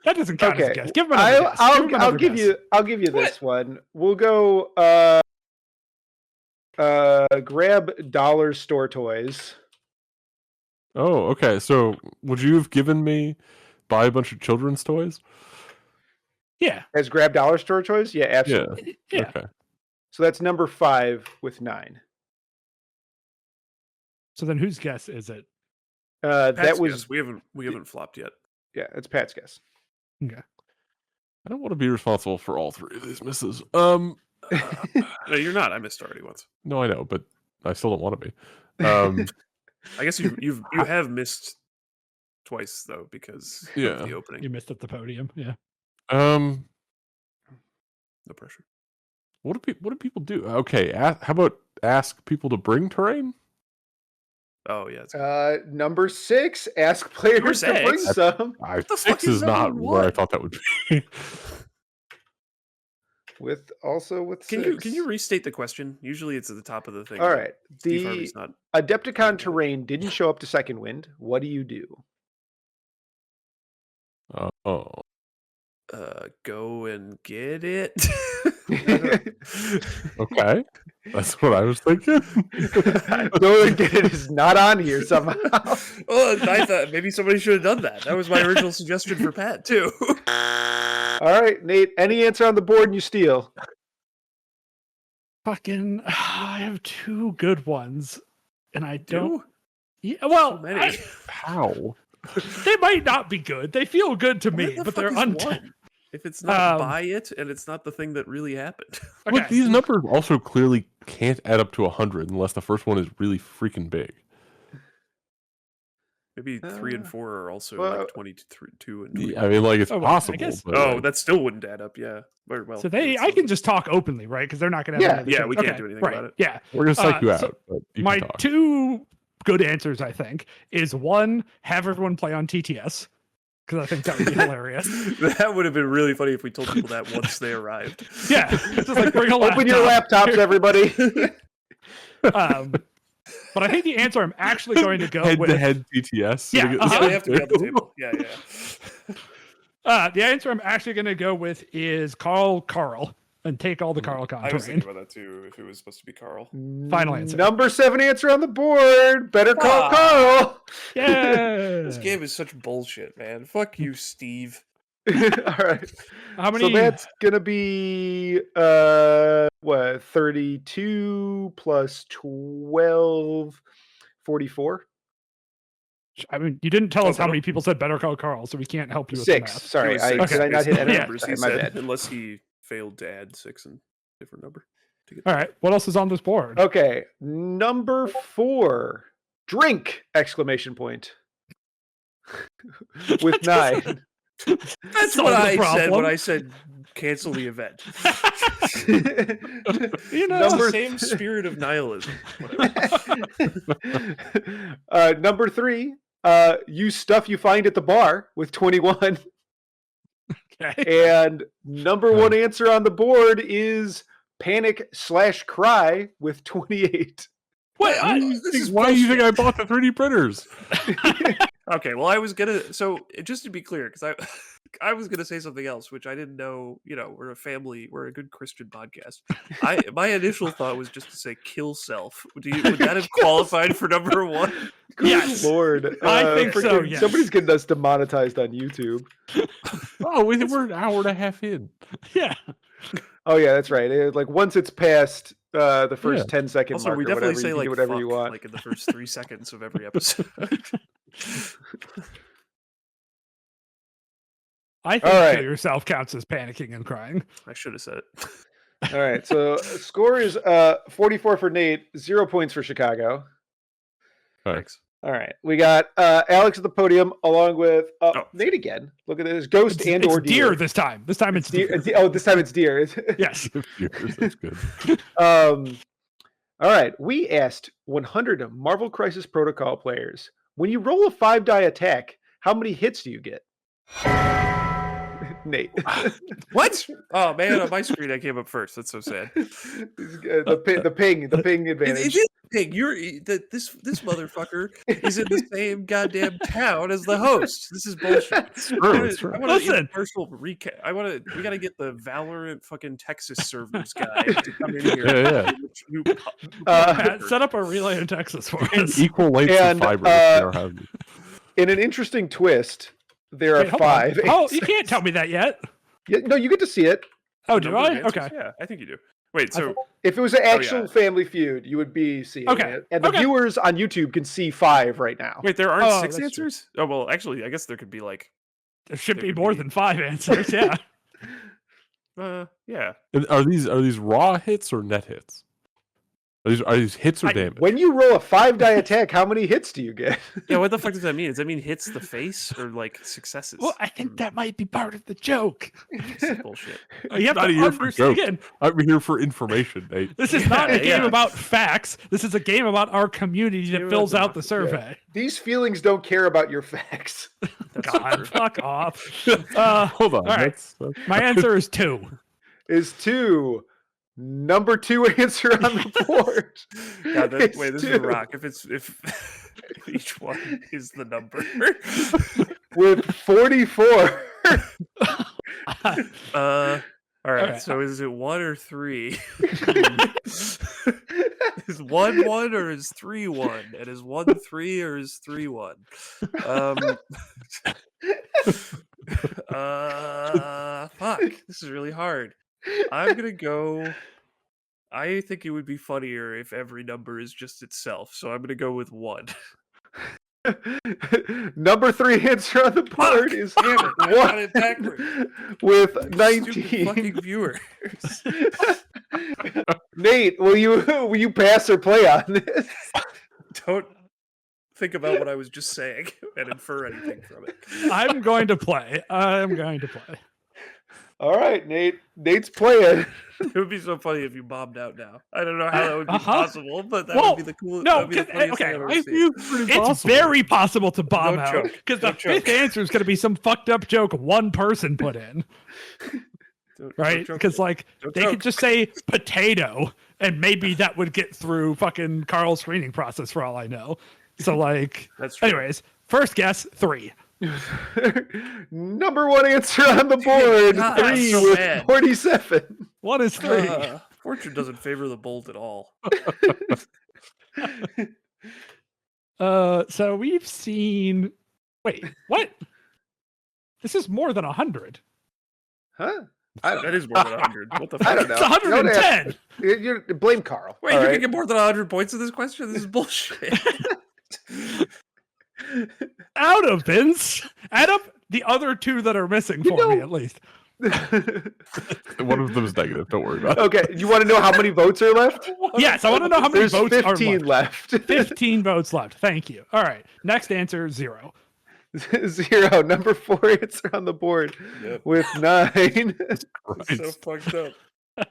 That doesn't count as a Okay. guess. Give him another guess. Give him another guess. I'll give you this one. We'll go grab dollar store toys. Oh, okay. So would you have given me buy a bunch of children's toys? Yeah. As grab dollar store toys? Yeah, absolutely. Yeah. Okay. So that's number 5 with 9. So then whose guess is it? That Pat's was guess. We haven't flopped yet. yeah, it's Pat's guess. Okay. I don't want to be responsible for all 3 of these misses. No, you're not. I missed already once. No, I know, but I still don't want to be. I guess you have missed twice though because Yeah. of the opening. You missed at the podium. Yeah. No pressure. What do people do? Okay, how about ask people to bring terrain? Oh yeah. It's Number 6, ask players to bring 6? some the fuck 6 is is not number where I 1? thought that would be. with Can 6. you restate the question? Usually it's at the top of the thing. All but right. Steve The Harvey's not. Adepticon terrain didn't show up to second wind. What do you do? Oh. Go and get it. Okay. That's what I was thinking. Go and get it is not on here somehow. Oh, I thought maybe somebody should have done that. That was my original suggestion for Pat too. All right, Nate. Any answer on the board and you steal. Fucking, I have 2 good ones, and I don't. Do? Yeah, well, So many. How? they might not be good. They feel good to Where me, the but fuck they're is untapped. one? If it's not Um, buy it and it's not the thing that really happened. Look, these numbers also clearly can't add up to 100 unless the first one is really freaking big. Maybe 3 and 4 are also well, like 22 and 20. I mean, like, it's Oh, well, I possible. guess- But, Oh, like, that still wouldn't add up. Yeah. Or, well, So it's I can still- just talk openly, right? Because they're not going to have Yeah. any other Yeah, choice. we can't Okay, do anything right, about it. Yeah. we're going to psych you so out, but you My can talk. 2 good answers, I think, is 1, have everyone play on TTS, because I think that would be hilarious. That would have been really funny if we told people that once they arrived. Yeah, just like bring a Open your laptop. laptops, everybody. But I think the answer I'm actually going to go with Head-to-head TTS. Yeah, Yeah, they have to be on the table. Yeah, yeah. the answer I'm actually going to go with is Carl and take all the Carl Con I was terrain. thinking about that too, if it was supposed to be Carl. Final answer. Number 7 answer on the board. Better call Ah. Carl. Yeah. This game is such bullshit, man. Fuck you, Steve. All right. How many? So that's gonna be 32 plus 12, 44. I mean, you didn't tell us how total? many people said Better Call Carl, so we can't help you with the 6. math. Sorry, It was I six did I not based hit on the enter? numbers he Sorry, my said, bad. unless he failed to add 6 and different number. to get All right, what else is on this board? Okay, number 4. Drink! Exclamation point. With 9. That's Solve what the I said problem. when I said cancel the event. You know, That's Number- the same spirit of nihilism. Whatever. Number 3. Use stuff you find at the bar with 21. okay. And number 1 answer on the board is panic/cry with 28. What? Why do you think I bought the 3D printers? Okay, well, I was gonna. So just to be clear, because I was gonna say something else, which I didn't know. You know, we're a good Christian podcast. My initial thought was just to say kill self. Would that have qualified for number 1? Good Yes. Lord. I think so, freaking- yes. Somebody's getting us demonetized on YouTube. Oh, we're an hour and a half in. Yeah. Oh, yeah, that's right. Like, once it's past the first 10-second Also, mark we or definitely whatever, say you can like do whatever fuck, you want. like in the first 3 seconds of every episode. I think All right. kill yourself counts as panicking and crying. I should have said it. All right, so score is 44 for Nate, 0 points for Chicago. Thanks. All right, we got Alex at the podium along with Oh. Nate again. Look at this, Ghost and or It's deer this time. This time it's deer. Oh, this time it's deer. Yes. That's good. All right, we asked 100 Marvel Crisis Protocol players When you roll a 5-die attack, how many hits do you get? Nate. What? Oh man, on my screen I came up first. That's so sad. The ping advantage. It is big. This motherfucker is in the same goddamn town as the host. This is bullshit. It's true. I want to Listen. personal recap. We gotta get the Valorant fucking Texas servers guy to come in here. Yeah. Pat, set up a relay in Texas for us. Equal lengths And, of fiber. That are having. In an interesting twist, there are Wait, hold on. 5. Oh, you can't tell me that yet. Yeah, no, you get to see it. Oh, do Number of I? answers? Okay. Yeah, I think you do. Wait, so If it was an actual yeah. Family Feud, you would be seeing Okay, it. And the okay. viewers on YouTube can see 5 right now. wait, there aren't Oh, 6 that's true. answers? Oh well, actually, I guess there could be like. There should There be could more be. than 5 answers. Yeah. Yeah. And are these raw hits or net hits? Are these hits or damage? When you roll a 5-die attack, how many hits do you get? Yeah, what the fuck does that mean? Does that mean hits the face or like successes? Well, I think that might be part of the joke. This is bullshit. You have Not to here for jokes. understand. I'm here for information, Nate. This is not a Yeah, game yeah. about facts. This is a game about our community that Game fills about out the survey. These feelings don't care about your facts. That's so God, true. fuck off. Hold on. all right. That's My answer is 2. Is 2. Number 2 answer on the board. God, It's wait, this is 2. a rock. If each one is the number. With 44. All right. Okay. So is it 1 or 3? Is 1 1 or is 3 1? And is 1 3 or is 3 1? Fuck. This is really hard. I'm gonna go. I think it would be funnier if every number is just itself. So I'm gonna go with 1. Number 3 answer on the board is Damn it, I got it 1 backwards. with Stupid 19. fucking viewers. Nate, will you pass or play on this? Don't think about what I was just saying and infer anything from it. I'm going to play. I'm going to play. All right, Nate. Nate's playing. It would be so funny if you bombed out now. I don't know how that would be Uh-huh. possible, but that Well, would be the coolest. no, that would be the 'cause- funniest okay, thing I've ever I seen. feel pretty It's possible. very possible to bomb Don't out choke. because the Don't choke. 5th answer is going to be some fucked up joke one person put in, Don't right? choke Because me. like Don't they choke. could just say potato, and maybe that would get through fucking Carl's screening process for all I know. So like, That's true. anyways, first guess 3. Number 1 answer on the board. God, I'm 3 so with mad. 47. 1 is 3. Fortune doesn't favor the bold at all. So we've seen. Wait, what? This is more than 100. Huh? I don't That know. is more than 100. What the fuck? I don't know. It's 110. You blame Carl. Wait, all you right? can get more than 100 points in this question? This is bullshit. Out of Vince. Add up the other 2 that are missing for me know- at least. One of them is negative. Don't worry about it. Okay, you want to know how many votes are left? Yes, I want to know how many There's votes are 15 left. left. 15 votes left. Thank you. All right. Next answer 0. 0. Number 4 answer on the board Yep. with 9. It's so Christ. fucked up. All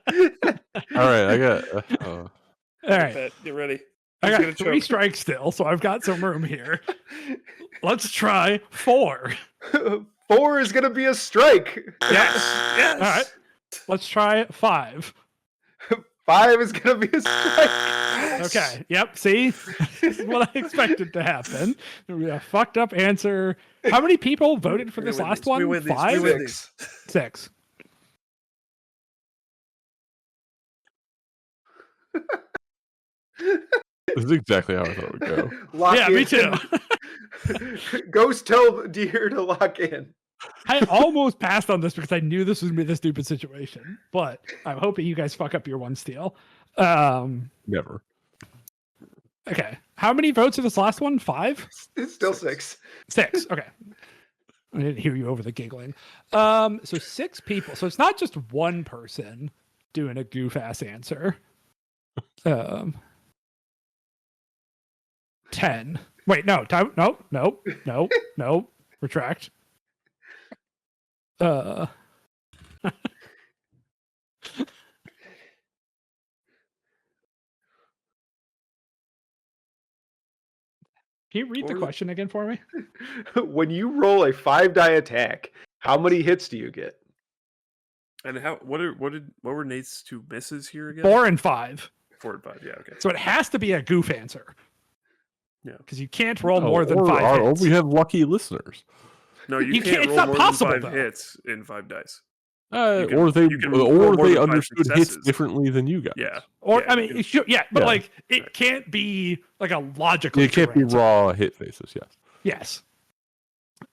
right, I got. All right. Pat, get ready. I He's got gonna 3 choke. strikes still, so I've got some room here. Let's try 4. 4 is going to be a strike. Yes. Yes. All right. Let's try 5. 5 is going to be a strike. Okay. Yep. See, this is what I expected to happen. There'll be a fucked up answer. How many people voted for We this win last these. We one? win these. We 5? win these. 6. This is exactly how I thought it would go. Lock Yeah, in. me too. Ghost tell Deer to lock in. I almost passed on this because I knew this was gonna be the stupid situation, but I'm hoping you guys fuck up your 1 steal. Never. Okay. How many votes in this last one? 5? It's still 6. 6. Okay. I didn't hear you over the giggling. So 6 people. So it's not just one person doing a goof ass answer. 10. Wait, no, time. No. Retract. Can you read the question again for me? When you roll a 5-die attack, how many hits do you get? And what were Nate's two misses here again? 4 and 5. 4 and 5. Yeah, okay. So it has to be a goof answer. Yeah. Because you can't roll more than 5 Or hits. we have lucky listeners. No, You can't can't- it's roll not more possible, than 5 though. hits in 5 dice. Or they roll more than 5 understood hits successes. differently than you guys. Yeah. Or Yeah, I mean, it should, but Yeah. like it can't be like a logical. It can't be answer. raw hit faces. Yes.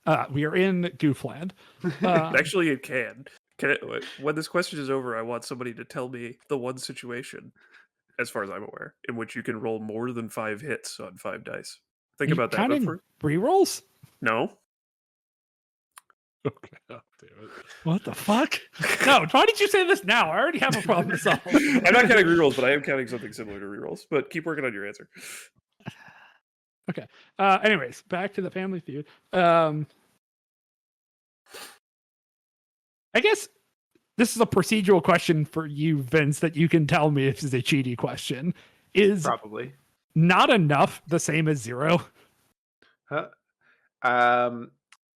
Yes. We are in Goofland. Actually, it can. When this question is over, I want somebody to tell me the one situation, as far as I'm aware, in which you can roll more than 5 hits on 5 dice. Think about that. Counting rerolls? No. Okay. Oh, damn it. What the fuck? No, why did you say this now? I already have a problem to solve. I'm not counting rerolls, but I am counting something similar to rerolls. But keep working on your answer. Okay. Anyways, back to the Family Feud. I guess this is a procedural question for you, Vince, that you can tell me if this is a cheaty question. Is Probably. not enough the same as 0? Huh?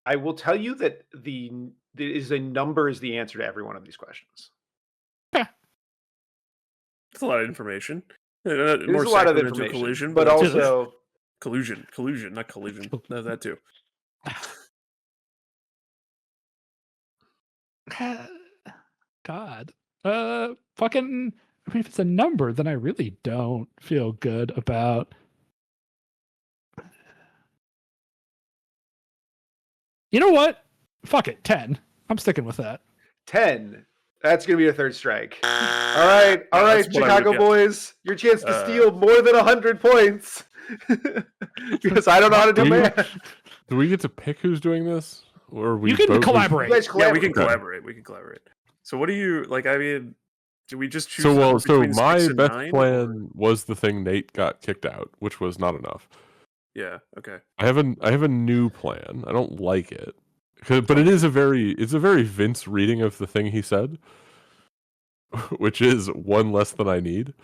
I will tell you that a number is the answer to every one of these questions. That's a lot of information. It is a lot of information, collision, but it's also collusion, not collision. No, that too. God. Fucking. I mean, if it's a number, then I really don't feel good about. You know what? Fuck it. 10. I'm sticking with that. 10. That's going to be a third strike. All right, Chicago boys. Your chance to steal more than 100 points. Because I don't know how to do math. Do we get to pick who's doing this? Or we You can both- collaborate. You guys Yeah, we can Okay. collaborate. We can collaborate. So what do you like? I mean, do we just choose? So between my 6 and best 9, plan or- was the thing Nate got kicked out, which was not enough. Yeah. Okay. I have a new plan. I don't like it, but it's a very Vince reading of the thing he said, which is 1 less than I need.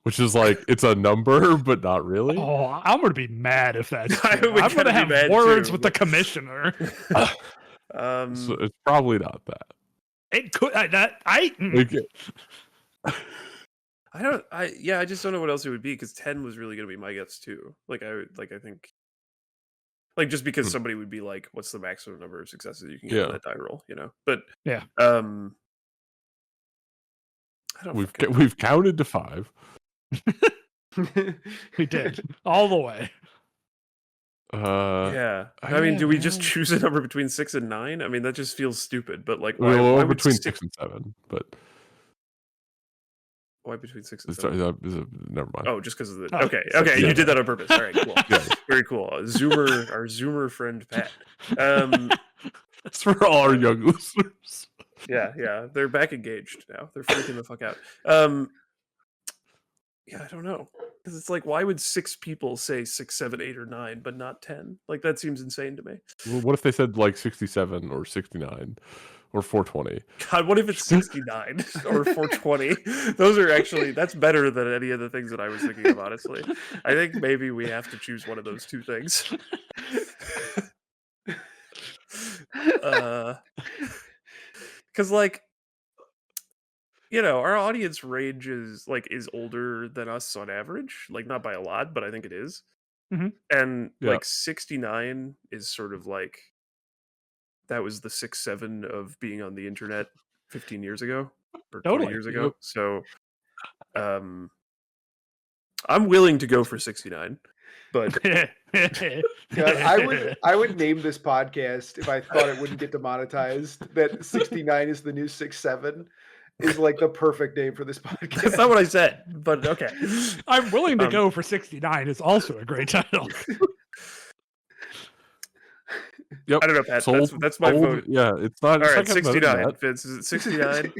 Which is like it's a number, but not really. Oh, I'm going to be mad if that's I true. would I'm going to kinda have be mad words too, with the but- commissioner. So it's probably not that. It could. Like, I just don't know what else it would be because 10 was really going to be my guess too. I think, just because somebody would be like, "What's the maximum number of successes you can get on that die roll?" You know, but Yeah. I don't. we've counted to 5. We did. All the way. Yeah. I mean, do we just choose a number between 6 and 9? I mean, that just feels stupid. But like, why would between 6 6 and 7, but why between 6 and sorry, 7? never mind. Oh, just because of the. Oh, Okay, yeah. you did that on purpose. All right, cool. Yeah. Very cool. Our Zoomer friend Pat. That's for all our young listeners. Yeah, they're back engaged now. They're freaking the fuck out. Yeah, I don't know, because it's like, why would 6 people say 6, 7, 8, or 9, but not 10? Like that seems insane to me. Well, what if they said like 67 or 69 or 420? God, what if it's 69 or 420? Those are actually that's better than any of the things that I was thinking of. Honestly, I think maybe we have to choose one of those two things. Because our audience range is older than us on average, not by a lot, but I think it is. Mhm. And Yeah. 69 is sort of like that was the 6-7 of being on the internet 15 years ago or 20 Totally. years ago. Yep. So I'm willing to go for 69, but God, I would name this podcast if I thought it wouldn't get demonetized. That 69 is the new 67 is like the perfect name for this podcast. that's not what I said. But okay. I'm willing to go for 69 is also a great title. Yep. I don't know, Pat. Sold, That's my sold. vote. Yeah, it's not. All it's right, not getting better than 69. that. Vince, is it 69?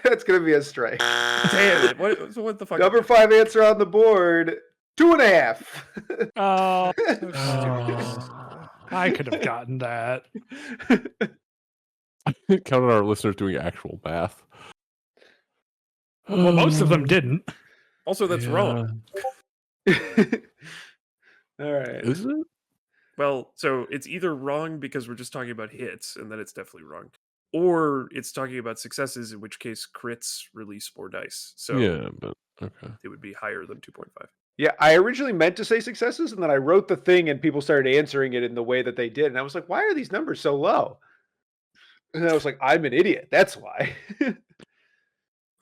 That's gonna be a strike. Damn it. What the fuck? Number 5 answer on the board. 2.5. Oh, Oh. I could have gotten that. Count on our listeners doing actual math. Well, most of them didn't. Also, that's Yeah. wrong. All right. Is it? Well, so it's either wrong because we're just talking about hits, and then it's definitely wrong, or it's talking about successes, in which case crits release more dice. So Yeah, but okay. it would be higher than 2.5. Yeah, I originally meant to say successes, and then I wrote the thing, and people started answering it in the way that they did, and I was like, "Why are these numbers so low?" And I was like, "I'm an idiot. That's why." All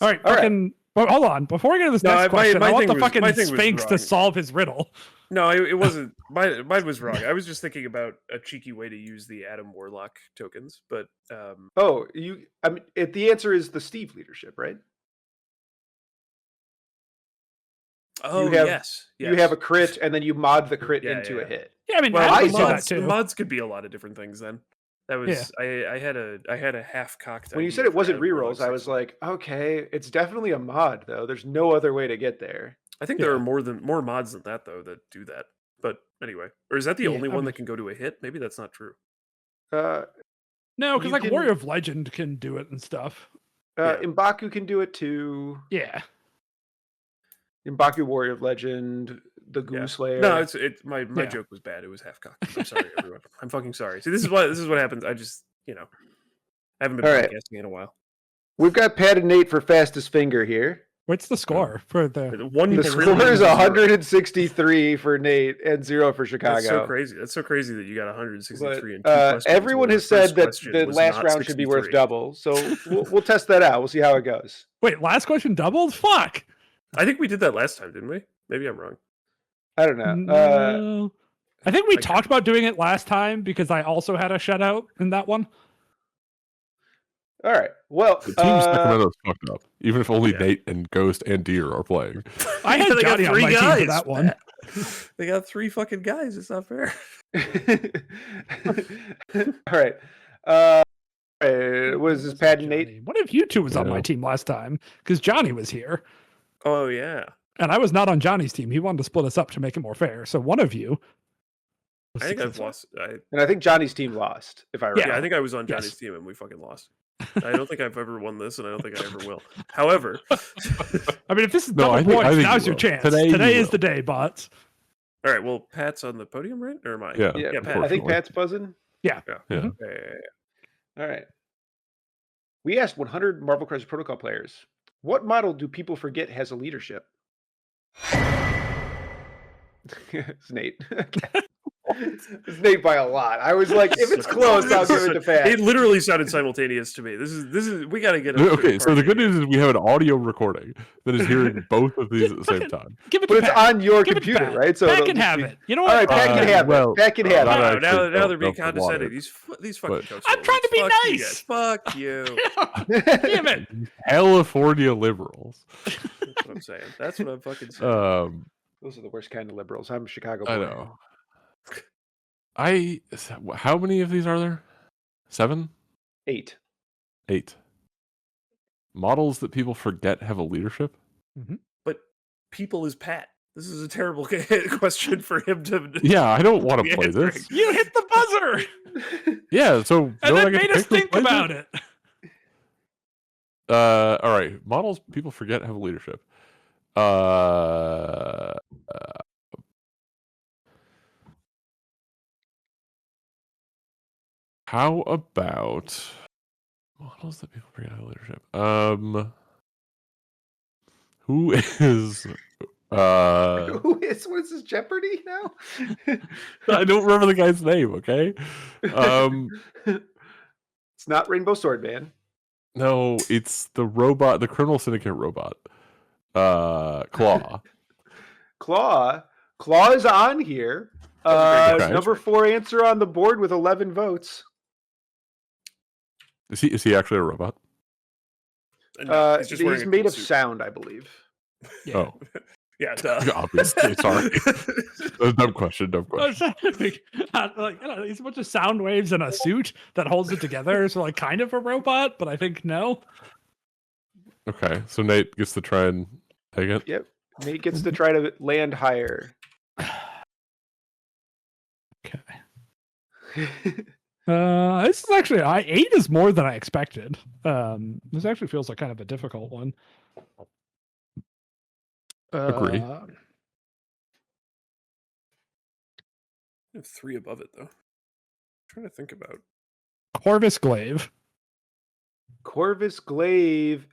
right, All right. fucking. Well, hold on. Before we get to this No, next my question, I want thing the was- fucking my thing was Sphinx to wrong. solve his riddle. No, it wasn't. Mine was wrong. I was just thinking about a cheeky way to use the Adam Warlock tokens, but Oh, I mean, the answer is the Steve leadership, right? oh have- yes, You have a crit, and then you mod the crit Yeah, into yeah. a hit. Yeah, I mean, Well, I Adam the see did that mods, that the too. mods could be a lot of different things. Then that was I had a half cocked. When you said it wasn't rerolls, I was like, okay, it's definitely a mod, though. There's no other way to get there. I think there Yeah. are more mods than that though that do that. But anyway, or is that the Yeah, only I one mean- that can go to a hit? Maybe that's not true. Uh, No, because You like can- Warrior of Legend can do it and stuff. Yeah. M'Baku can do it too. Yeah. M'Baku, Warrior of Legend, the Goo Yeah. Slayer. No, my Yeah. joke was bad. It was half cocked. I'm sorry, everyone. I'm fucking sorry. See, this is what happens. I just I haven't been All right. podcasting in a while. We've got Pat and Nate for fastest finger here. What's the score for the? One The People score trillion is to 0. 163 for Nate and 0 for Chicago. That's so crazy. That's so crazy that you got 163 But, and two questions. everyone where has the first said that question the was last not round should be worth 63. double. So we'll test that out. We'll see how it goes. Wait, last question doubled? Fuck. I think we did that last time, didn't we? Maybe I'm wrong. I don't know. No. I think we I talked about doing it last time because I also had a shutout in that one. All right. Well, The team Sacramento's fucked up. Even if only Yeah. Nate and Ghost and Deer are playing. I had They got Johnny on 3 my team for guys, that one. Matt. They got 3 fucking guys. It's not fair. all right. Was this Pat and Nate? Johnny. One of you two was on my Yeah. team last time because Johnny was here. Oh yeah. And I was not on Johnny's team. He wanted to split us up to make it more fair. So one of you. was I think I've successful. lost. And I think Johnny's team lost, if I remember. Yeah, I think I was on Yes. Johnny's team and we fucking lost. I don't think I've ever won this, and I don't think I ever will. However, I mean, if this is No, double I think- I points, think now's you your will. chance. Today you Today is will. the day, bots. all right. Well, Pat's on the podium, right? Or am I? Yeah, Yeah, Pat. I think unfortunately. Pat's buzzing. Yeah. Yeah. Mhm. Yeah. All right. We asked 100 Marvel Crisis Protocol players, what model do people forget has a leadership? It's Nate. It's Nate by a lot. I was like, if it's close, I'll give it to Pat. It literally sounded simultaneous to me. This is. We got to get. Okay, so the good news is we have an audio recording that is hearing both of these at the same time. Give it But to it's Pat. on your Give it to computer, Pat. right? So Pat it'll can just have be- it. You know All what? right, Pat can have well, it. Pat can have that it. I Now actually they're don't being know if I want condescending. it. These fucking. But- coach I'm trying to be Fuck you nice. guys. Fuck you. Damn it. California liberals. That's what I'm saying. That's what I'm fucking saying. Those are the worst kind of liberals. I'm a Chicago boy. I know. How many of these are there? 7? 8. 8. Models that people forget have a leadership? But people is Pat. This is a terrible question for him to. Yeah, I don't want to Yeah, play it's this. You hit the buzzer Yeah, so and don't I then get to made us pick who think plays about it. All right, models people forget have a leadership. How about models that people forget have leadership? Who is What is this, Jeopardy now? I don't remember the guy's name, okay? It's not Rainbow Sword Man. No, it's the robot, the criminal syndicate robot. Claw. Claw is on here. That's a great Number 4 answer on the board with 11 votes. Is he actually a robot? No, just wearing He's a made cool of suit. sound, I believe. Yeah. Oh, Yeah, duh. obviously. Sorry. Dumb question. Dumb I question. was like, I don't know, he's a bunch of sound waves in a suit that holds it together. So like kind of a robot, but I think no. Okay, so Nate gets to try and take it. Yep. Nate gets to try to land higher. Okay. This is actually 8 is more than I expected. This actually feels like kind of a difficult one. Agree. have 3 above it though. I'm trying to think about. Corvus Glaive. Corvus Glaive,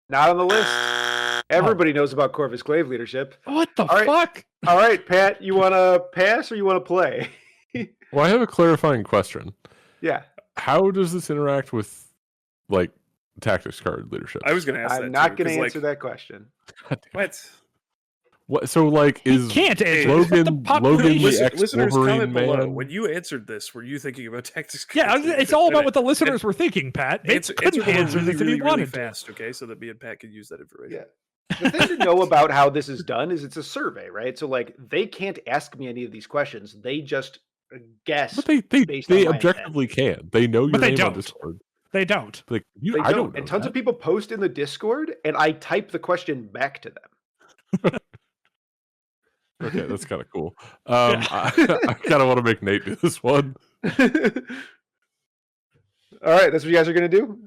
not on the list. Everybody knows about Corvus Glaive leadership. What the All right. fuck? All right, Pat, you want to pass or you want to play? Well, I have a clarifying question. Yeah. How does this interact with like tactics card leadership? I was going to ask that. I'm not going to too, 'cause, answer that question. What? What? So like He is can't answer. Logan Population. the Listeners, ex-Wolverine comment below. man? When you answered this, were you thinking about tactics? Yeah, cards? it's all about what the listeners were thinking, Pat. They Answer couldn't below answer this if he really wanted to. fast, okay? So that me and Pat can use that information. Yeah. The thing to know about how this is done is it's a survey, right? So like they can't ask me any of these questions. They just guess. But they based on my objectively can. They know your But they name on don't. Discord. They don't. Like They I don't know And tons that. of people post in the Discord, and I type the question back to them. Okay, that's kind of cool. I kind of want to make Nate do this one. All right, that's what you guys are gonna do.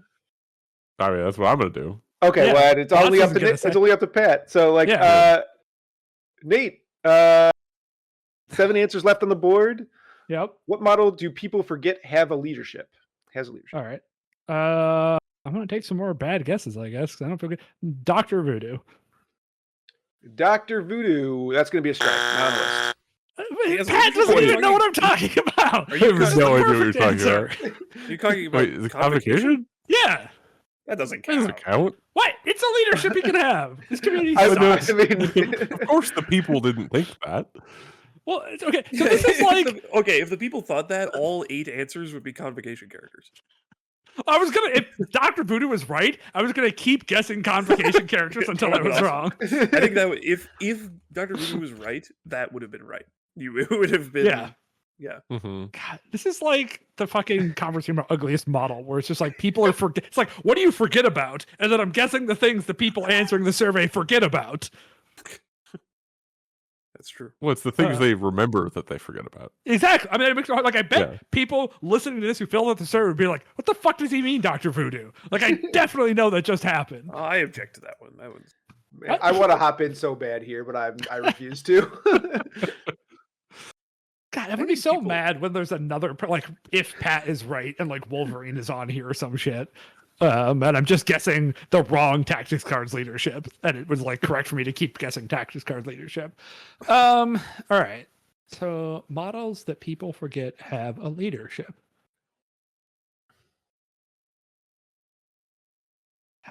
I mean, that's what I'm gonna do. Okay, Yeah, well, it's Ross only up isn't to gonna Nate. say- It's only up to Pat. So, like, Yeah. Nate, 7 answers left on the board. Yep. What model do people forget have a leadership? Has a leadership. All right. I'm gonna take some more bad guesses, I guess, 'cause I don't forget Dr. Voodoo. Dr. Voodoo. That's gonna be a strike. Not on the list. Pat doesn't even know what I'm talking about. Are you I have no idea what you're talking Perfect about. Are you talking about Wait, is it convocation? Yeah. That doesn't That doesn't count. count. What? It's a leadership he can have. This community I sucks. mean, Of course, the people didn't think that. Well, it's okay. So this is like Okay, if the people thought that, all 8 answers would be convocation characters. I was gonna. If Dr. Voodoo was right, I was gonna keep guessing convocation characters until I was wrong. I think that if Dr. Voodoo was right, that would have been right. It would have been. Yeah. Yeah. Mm-hmm. God, this is like the fucking conversation about ugliest model, where it's just like people are forget. It's like, what do you forget about? And then I'm guessing the things the people answering the survey forget about. That's true. Well, it's the things they remember that they forget about. Exactly. I mean, it makes me like I bet Yeah. people listening to this who filled out the survey would be like, "What the fuck does he mean, Dr. Voodoo?" Like, I definitely know that just happened. I object to that one. That one's. Man, I want to hop in so bad here, but I refuse to. God, I'm gonna be so mad when there's another like if Pat is right and like Wolverine is on here or some shit. And I'm just guessing the wrong tactics cards leadership, and it was like correct for me to keep guessing tactics card leadership. All right. So models that people forget have a leadership.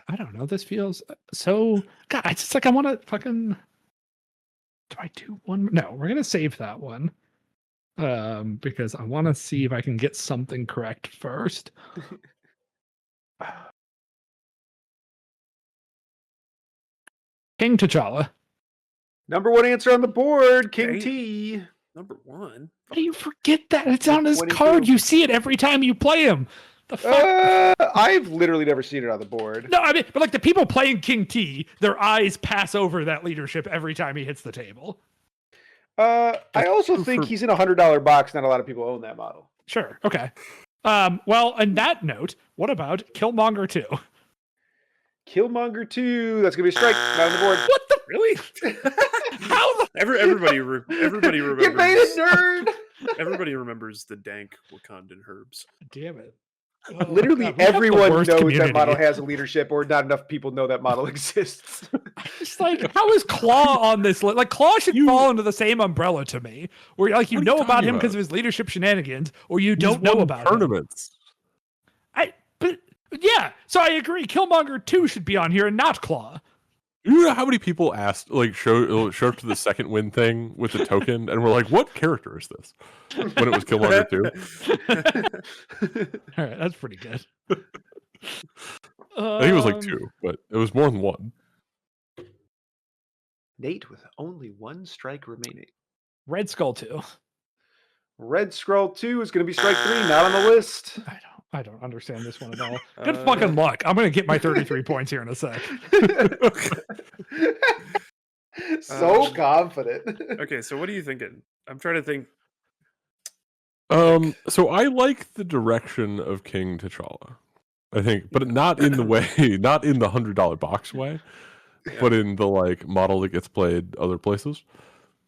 I don't know. This feels so. God, it's just like I want to fucking. Do I do one? No, we're gonna save that one. Because I want to see if I can get something correct first. King T'Challa. Number 1 answer on the board, King Right. T. Number 1. How do you forget that? It's on his 22. card. You see it every time you play him. The fuck? I've literally never seen it on the board. No, I mean, but like the people playing King T, their eyes pass over that leadership every time he hits the table. I also true think for- he's in a $100 box. Not a lot of people own that model. Sure. Okay. Well, on that note, what about Killmonger 2? Killmonger 2. That's gonna be a strike. Not on the board. What the? Really? How the? Everybody You remembers. made it, nerd. Everybody remembers the dank Wakandan herbs. Damn it. Literally God, we have the everyone worst knows community. that model has a leadership, or not enough people know that model exists. It's like, how is Claw on this list? Like, Claw should fall into the same umbrella to me, where like you What are you know about talking him because about? of his leadership shenanigans, or you He's don't know won about him. tournaments. But yeah, so I agree. Killmonger 2 should be on here and not Claw. You know how many people asked, like, show up to the second win thing with the token, and we're like, "What character is this?" When it was Killmonger 2, All right, that's pretty good. I think it was like 2, but it was more than 1. Nate with only 1 strike remaining. Red Skull 2. Red Scroll 2 is going to be strike 3, not on the list. I don't understand this one at all. Good fucking luck. I'm gonna get my 33 points here in a sec. So confident. Okay, so what are you thinking? I'm trying to think. So I like the direction of King T'Challa. I think, but not in the way, not in the $100 box way, but in the like model that gets played other places.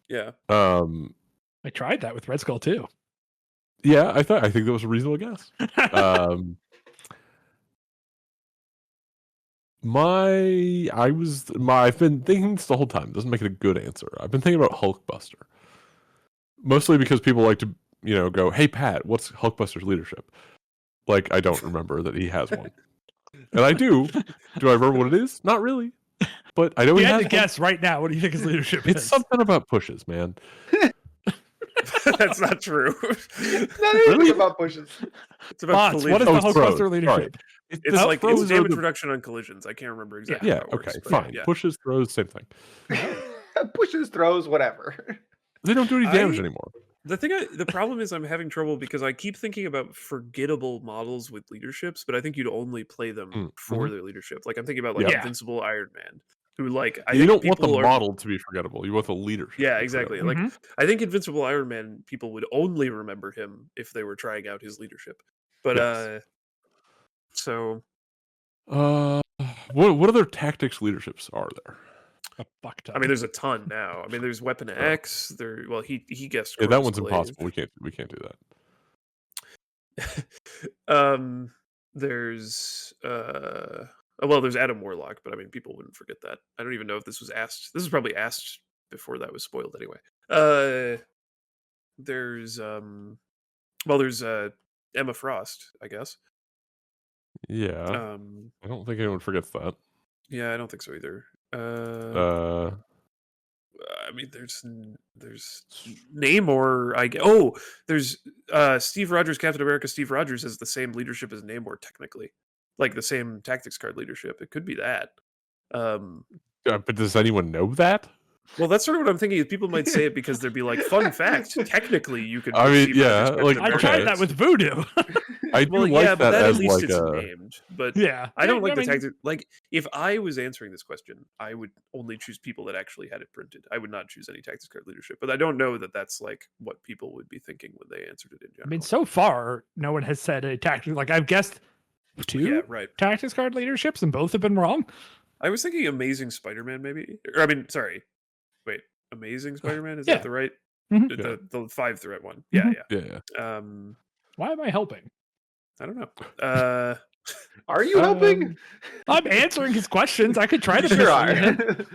Yeah. I tried that with Red Skull too. Yeah, I think that was a reasonable guess. Um, I've been thinking this the whole time. Doesn't make it a good answer. I've been thinking about Hulkbuster, mostly because people like to, go, "Hey Pat, what's Hulkbuster's leadership?" Like I don't remember that he has one, and I do. Do I remember what it is? Not really, but I know You he had has to one. guess right now. What do you think his leadership It's is? something about pushes, man. That's not true. Not anything about pushes. It's about Mods, what is collisions. the it's throws. Hulkbuster leadership? It's The like it's throws are damage the- reduction on collisions. I can't remember exactly Yeah, how it works. okay, but fine. Yeah. Pushes, throws, same thing. Pushes, throws, whatever. They don't do any damage I- anymore. The problem is I'm having trouble because I keep thinking about forgettable models with leaderships, but I think you'd only play them for their leadership. Like I'm thinking about like Yeah. Invincible Iron Man, who like I You think don't want the people are. model to be forgettable. You want the leadership. to Yeah, be exactly. forgettable. Like I think Invincible Iron Man people would only remember him if they were trying out his leadership. But Yes. so what other tactics leaderships are there? A fuck ton. I mean, there's a ton now. I mean, there's Weapon X. There, well, he guessed. Yeah, that Corvus one's Glaive. impossible. We can't do that. There's well, there's Adam Warlock, but I mean, people wouldn't forget that. I don't even know if this was asked. This was probably asked before that was spoiled anyway. There's there's Emma Frost, I guess. Yeah, I don't think anyone forgets that. Yeah, I don't think so either. I mean, there's Namor. There's Steve Rogers, Captain America. Steve Rogers has the same leadership as Namor, technically, like the same tactics card leadership. It could be that. But does anyone know that? Well, that's sort of what I'm thinking. Is people might say it because they'd be like, "Fun fact: technically, you could." I put mean, Steve yeah, Rogers, like, Captain I America tried okay. that as- with Voodoo. I do Well, like yeah, but that that at as least like it's a. named. But Yeah. I don't Yeah, like I the mean- tactic. Like, if I was answering this question, I would only choose people that actually had it printed. I would not choose any tactics card leadership. But I don't know that that's like what people would be thinking when they answered it in general. I mean, so far, no one has said a tactic. Like I've guessed two yeah, right. tactics card leaderships, and both have been wrong. I was thinking Amazing Spider-Man, maybe. Or, I mean, sorry. Wait, Amazing Spider-Man? Is Yeah. that the right? Mhm. The 5-threat one. Yeah, Mhm. yeah. Yeah. Why am I helping? I don't know. Are you helping? I'm answering his questions. I could try You to sure persuade are. him.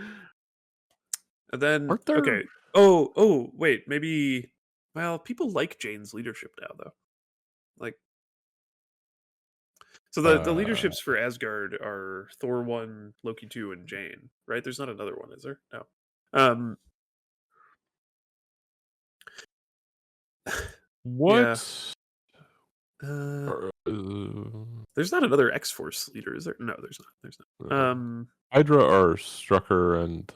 And then Aren't there- okay. Oh, wait, maybe. Well, people like Jane's leadership now, though. Like, so the leaderships for Asgard are Thor 1, Loki 2, and Jane, right? There's not another one, is there? No. What? There's not another X-Force leader, is there? No, there's not. There's not. Hydra are Strucker and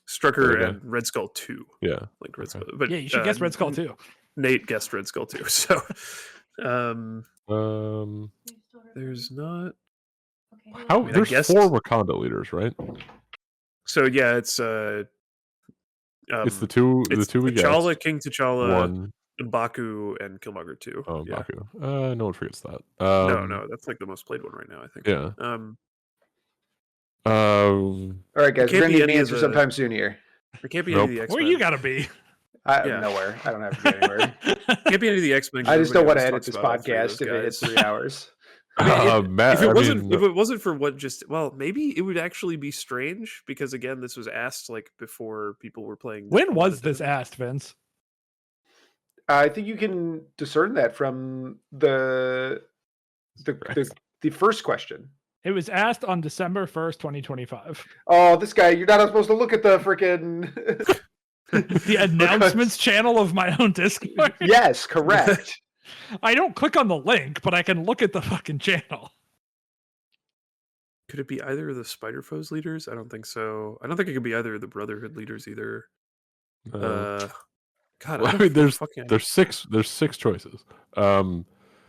Strucker Okay. and Red Skull 2. yeah. Like Red Okay. Skull. But Yeah, you should guess Red Skull too. Nate guessed Red Skull 2. So Um, there's not. how mean, I there's guessed- 4 Wakanda leaders, right? So yeah, it's It's the two it's we T'Challa, guessed. King T'Challa, One. M'Baku, and Killmonger 2. Oh, yeah. Baku. No one forgets that. No, that's like the most played one right now, I think. Yeah. All right, guys, It we're can't gonna be need an any of answer the- sometime soon here. It can't be Nope. any of the Where X-Men. you gotta be? Yeah. Nowhere. I don't have to be anywhere. Can't be any of the X-Men. I just don't want to Everybody edit always this talks about all three of podcast if those it hits guys. 3 hours. Matt, If it I wasn't, mean, if it wasn't for what just, well, maybe it would actually be strange because again, this was asked like before people were playing. When was this asked, Vince? I think you can discern that from the first question. It was asked on December 1st, 2025. Oh, this guy, you're not supposed to look at the freaking. The announcements channel of my own Discord. Yes, correct. I don't click on the link, but I can look at the fucking channel. Could it be either of the Spider Foes leaders? I don't think so. I don't think it could be either of the Brotherhood leaders either. God, well, I mean, there's 6 choices.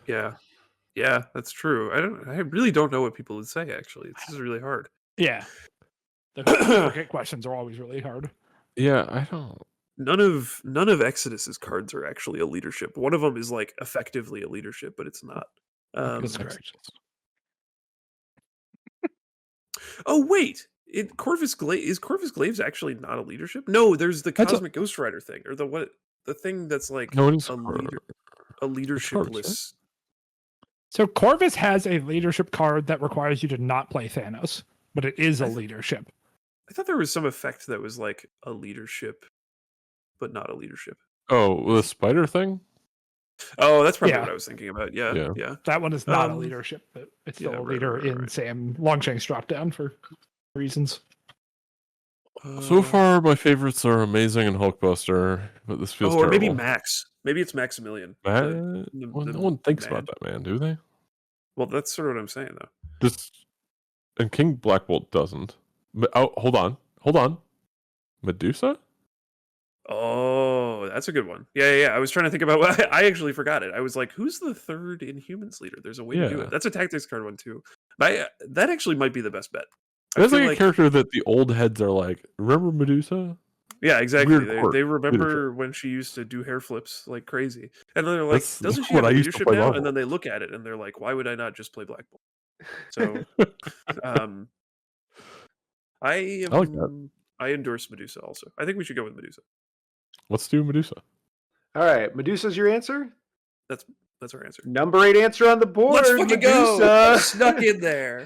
Yeah, that's true. I really don't know what people would say. Actually, this is really hard. Yeah. The cricket questions are always really hard. Yeah, I don't. None of Exodus's cards are actually a leadership. One of them is like effectively a leadership, but it's not. That's correct. Oh wait, Corvus Glaive is Corvus Glaive's actually not a leadership? No, there's the That's Cosmic Ghost Rider thing, or the what? the thing that's like No, it is a hard. leadership cards, right? list. So Corvus has a leadership card that requires you to not play Thanos, but it is a I- leadership. I thought there was some effect that was like a leadership, but not a leadership. Oh, the spider thing? Oh, that's probably Yeah. what I was thinking about. Yeah. Yeah. That one is not a Um, leadership, but it's yeah, still a right, leader right, in right. Sam Longshank's drop down for reasons. So far, my favorites are Amazing and Hulkbuster, but this feels or maybe terrible. Max. Maybe it's Maximilian. Well, no one thinks man. about that man, do they? Well, that's sort of what I'm saying, though. This and King Black Bolt doesn't. Oh, hold on. Medusa? Oh, that's a good one. Yeah. I was trying to think about what I actually forgot it. I was like, who's the third Inhumans leader? There's a way to do Yeah. it. That's a tactics card one too. That actually might be the best bet. I That's feel like a character that the old heads are like, remember Medusa? Yeah, exactly. Weird quirk, They remember leadership. when she used to do hair flips like crazy, and then they're like, That's "Doesn't she what have I used to leadership play now?" Marvel. And then they look at it and they're like, "Why would I not just play Black Bolt?" So, I I like that. I endorse Medusa. Also, I think we should go with Medusa. Let's do Medusa. All right, Medusa's your answer. That's our answer. Number 8 answer on the board. Let's fucking go. Medusa. Snuck in there.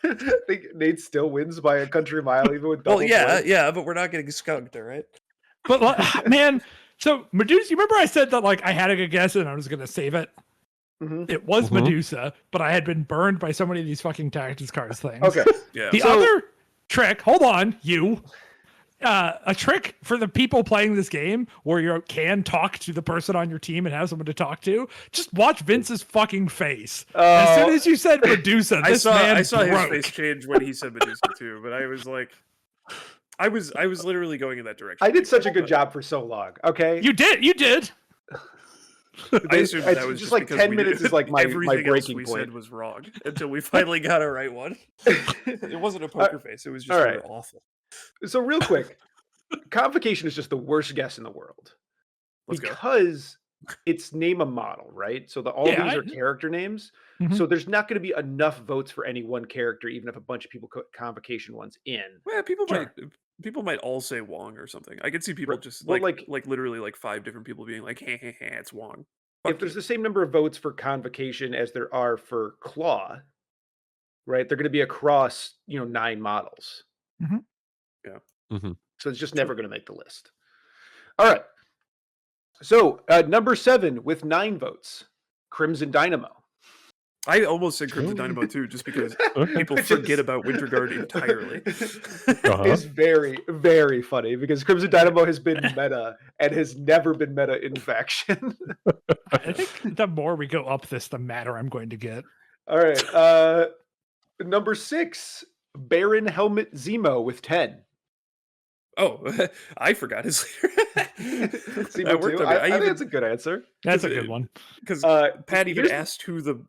I think Nate still wins by a country mile, even with double Well, yeah, points. yeah, but we're not getting skunked, all right? But man, so Medusa, you remember I said that like I had a good guess and I was gonna save it? Mhm. It was Mhm. Medusa, but I had been burned by so many of these fucking tactics cards things. Okay. Yeah. The So- other trick, hold on, a trick for the people playing this game where you can talk to the person on your team and have someone to talk to, just watch Vince's fucking face. As soon as you said Medusa, I this saw man I saw broke. his face change when he said Medusa too, but I was like, I was literally going in that direction. I did such a good job for so long. Okay. You did. I assumed It's that was just like because 10 we minutes did- is like my everything else breaking we point. said was wrong until we finally got our right one. It wasn't a poker face. It was just all really right. awful. So real quick, Convocation is just the worst guess in the world Let's go. because it's name a model, right? So all Yeah, these I- are character names. Mhm. So there's not going to be enough votes for any one character, even if a bunch of people put Convocation ones in. Well, Sure. people might all say Wong or something. I could see people Right. just Well, like literally like 5 different people being like, hey, it's Wong. If Fuck there's you. the same number of votes for Convocation as there are for Claw, right? They're going to be across 9 models. Mhm. So it's just never going to make the list. All right. So number 7 with 9 votes, Crimson Dynamo. I almost said Crimson Oh. Dynamo too, just because Okay. people Which forget is- about Winter Guard entirely. Uh-huh. It's very, very funny because Crimson Dynamo has been meta and has never been meta in faction. I think the more we go up this, the madder I'm going to get. All right. Number 6, Baron Helmet Zemo with 10. Oh, I forgot his Zemo That worked too. on me. I think that's a good answer. That's a Because good one. because Pat even here's- asked who the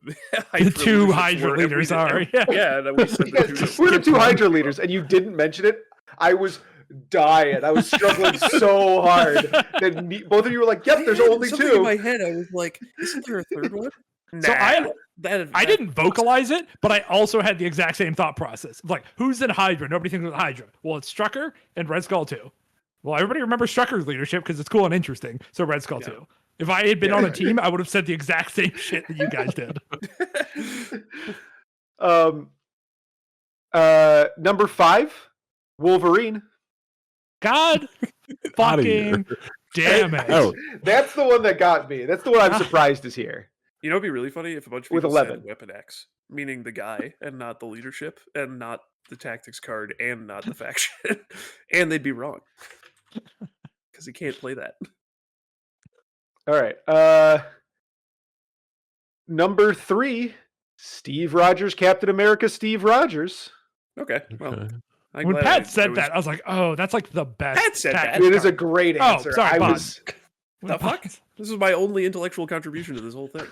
The two leaderships Hydra were, and we leaders didn't- are. and- Yeah. yeah, and we said You the guys, two that- we're the skip 2 one. Hydra leaders, and you didn't mention it. I was dying. I was struggling so hard that both of you were like, "Yep, there's only Something 2." in my head, I was like, isn't there a third one? So That I didn't vocalize it, but I also had the exact same thought process. Like, who's in Hydra? Nobody thinks of Hydra. Well, it's Strucker and Red Skull 2. Well, everybody remembers Strucker's leadership because it's cool and interesting. So Red Skull Yeah. 2. If I had been on a team, I would have said the exact same shit that you guys did. Number 5, Wolverine. God Outta here. fucking damn it. Oh, That's the one that got me. That's the one I'm surprised is here. You know, it'd be really funny if a bunch of With people 11. said Weapon X, meaning the guy, and not the leadership, and not the tactics card, and not the faction, and they'd be wrong because he can't play that. All right. Number 3, Steve Rogers, Captain America, Steve Rogers. Okay, well, okay. I'm When glad Pat I said was- that, I was like, oh, that's like the best. Pat said that. tactics It is a card. great Oh, answer. sorry, I Bob. was the fuck. This is my only intellectual contribution to this whole thing.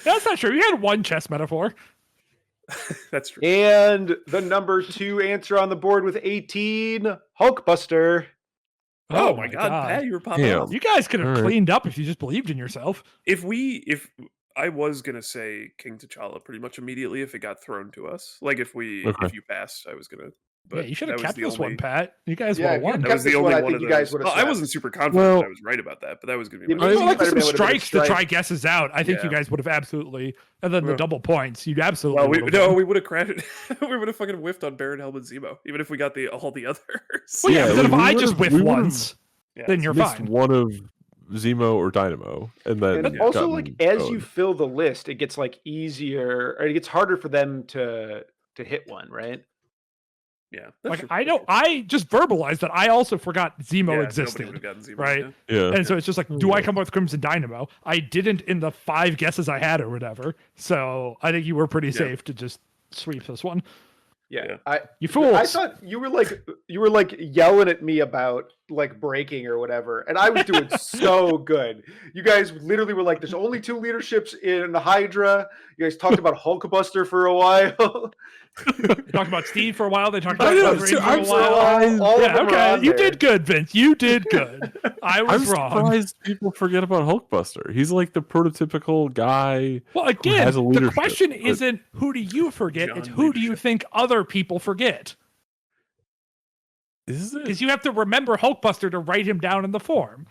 That's not true. You had one chess metaphor. That's true. and the number 2 answer on the board with 18, Hulkbuster. Oh, my god, Pat, you were popping Damn. off. You guys could have All right. cleaned up if you just believed in yourself. If I was gonna say King T'Challa pretty much immediately if it got thrown to us, like if Okay. you passed, I was gonna Yeah, But you should that have was kept the this one, only- Pat. You guys Yeah, would have if you won. That kept was the this only one, I one think of you guys those. would have Well, I swept. wasn't super confident Well- that I was right about that, but that was gonna be Yeah, my but Well, you like might with have some been able to strikes to strike. try guesses out, I think you Yeah. guys would have absolutely, and then the Well- double points, you'd absolutely. Well, would've won. we would have crashed. We would have fucking whiffed on Baron Helmet Zemo, even if we got all the others. Well, yeah, Yeah, but then if we I just would've- whiff we would've once, Yeah, then you're missed fine. one of Zemo or Dynamo, and then And also, like, as you gotten fill the list, it gets like easier, or it gets harder for them to hit one, right? yeah. Like true, I that's know, true. I just verbalized that I also forgot Zemo Yeah, nobody existed, would have gotten Zemo, right? yeah. yeah. And so it's just like, do I come up with Crimson Dynamo? I didn't in the 5 guesses I had or whatever. So I think you were pretty Yeah. safe to just sweep this one. Yeah, Yeah. You fools! I thought you were like yelling at me about like breaking or whatever, and I was doing so good. You guys literally were like, "There's only 2 leaderships in Hydra." You guys talked about Hulkbuster for a while. They talked about Steve for a while. They talked I about know, Wolverine so for a I'm while. surprised- All of Yeah, them were okay. on You there. did good, Vince. You did good. I I'm was wrong. surprised people forget about Hulkbuster. He's like the prototypical guy. Well, again, has a the leadership, question but- isn't who do you forget, it's John who do you leadership. think other people forget? Is it? Because you have to remember Hulkbuster to write him down in the form.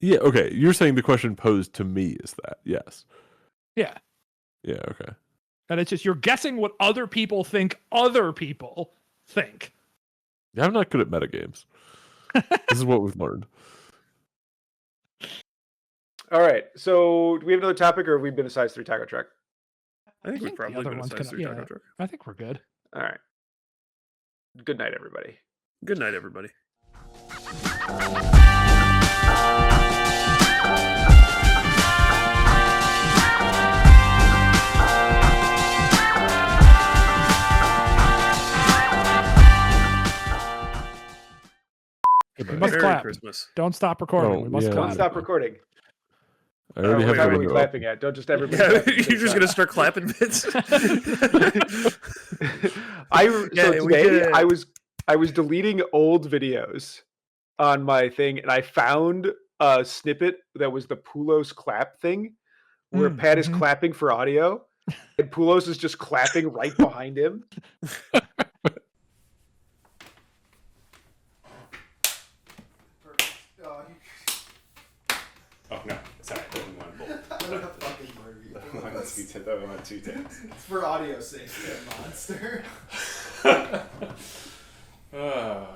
Yeah. Okay. You're saying the question posed to me is that? Yes. Yeah. Yeah. Okay. And it's just you're guessing what other people think other people think. Yeah, I'm not good at metagames. This is what we've learned. All right, so do we have another topic, or have we been a size 3 taco truck? I think we've the probably other been a one's size gonna- 3 taco yeah. truck. I think we're good. All right. Good night, everybody. Good night, everybody. We must Merry clap. Christmas. Don't stop recording. Oh, we must yeah. Don't clap. stop recording. I already have What time the are we window clapping open. at? Don't just everybody. Yeah, clap at the you're same just time. gonna start clapping, Vince. So we today did. I was deleting old videos on my thing, and I found a snippet that was the Pulos clap thing, where Pat is clapping for audio, and Pulos is just clapping right behind him. Oh no, sorry, I didn't want both. I want two takes. It's for audio sake, monster. Ah.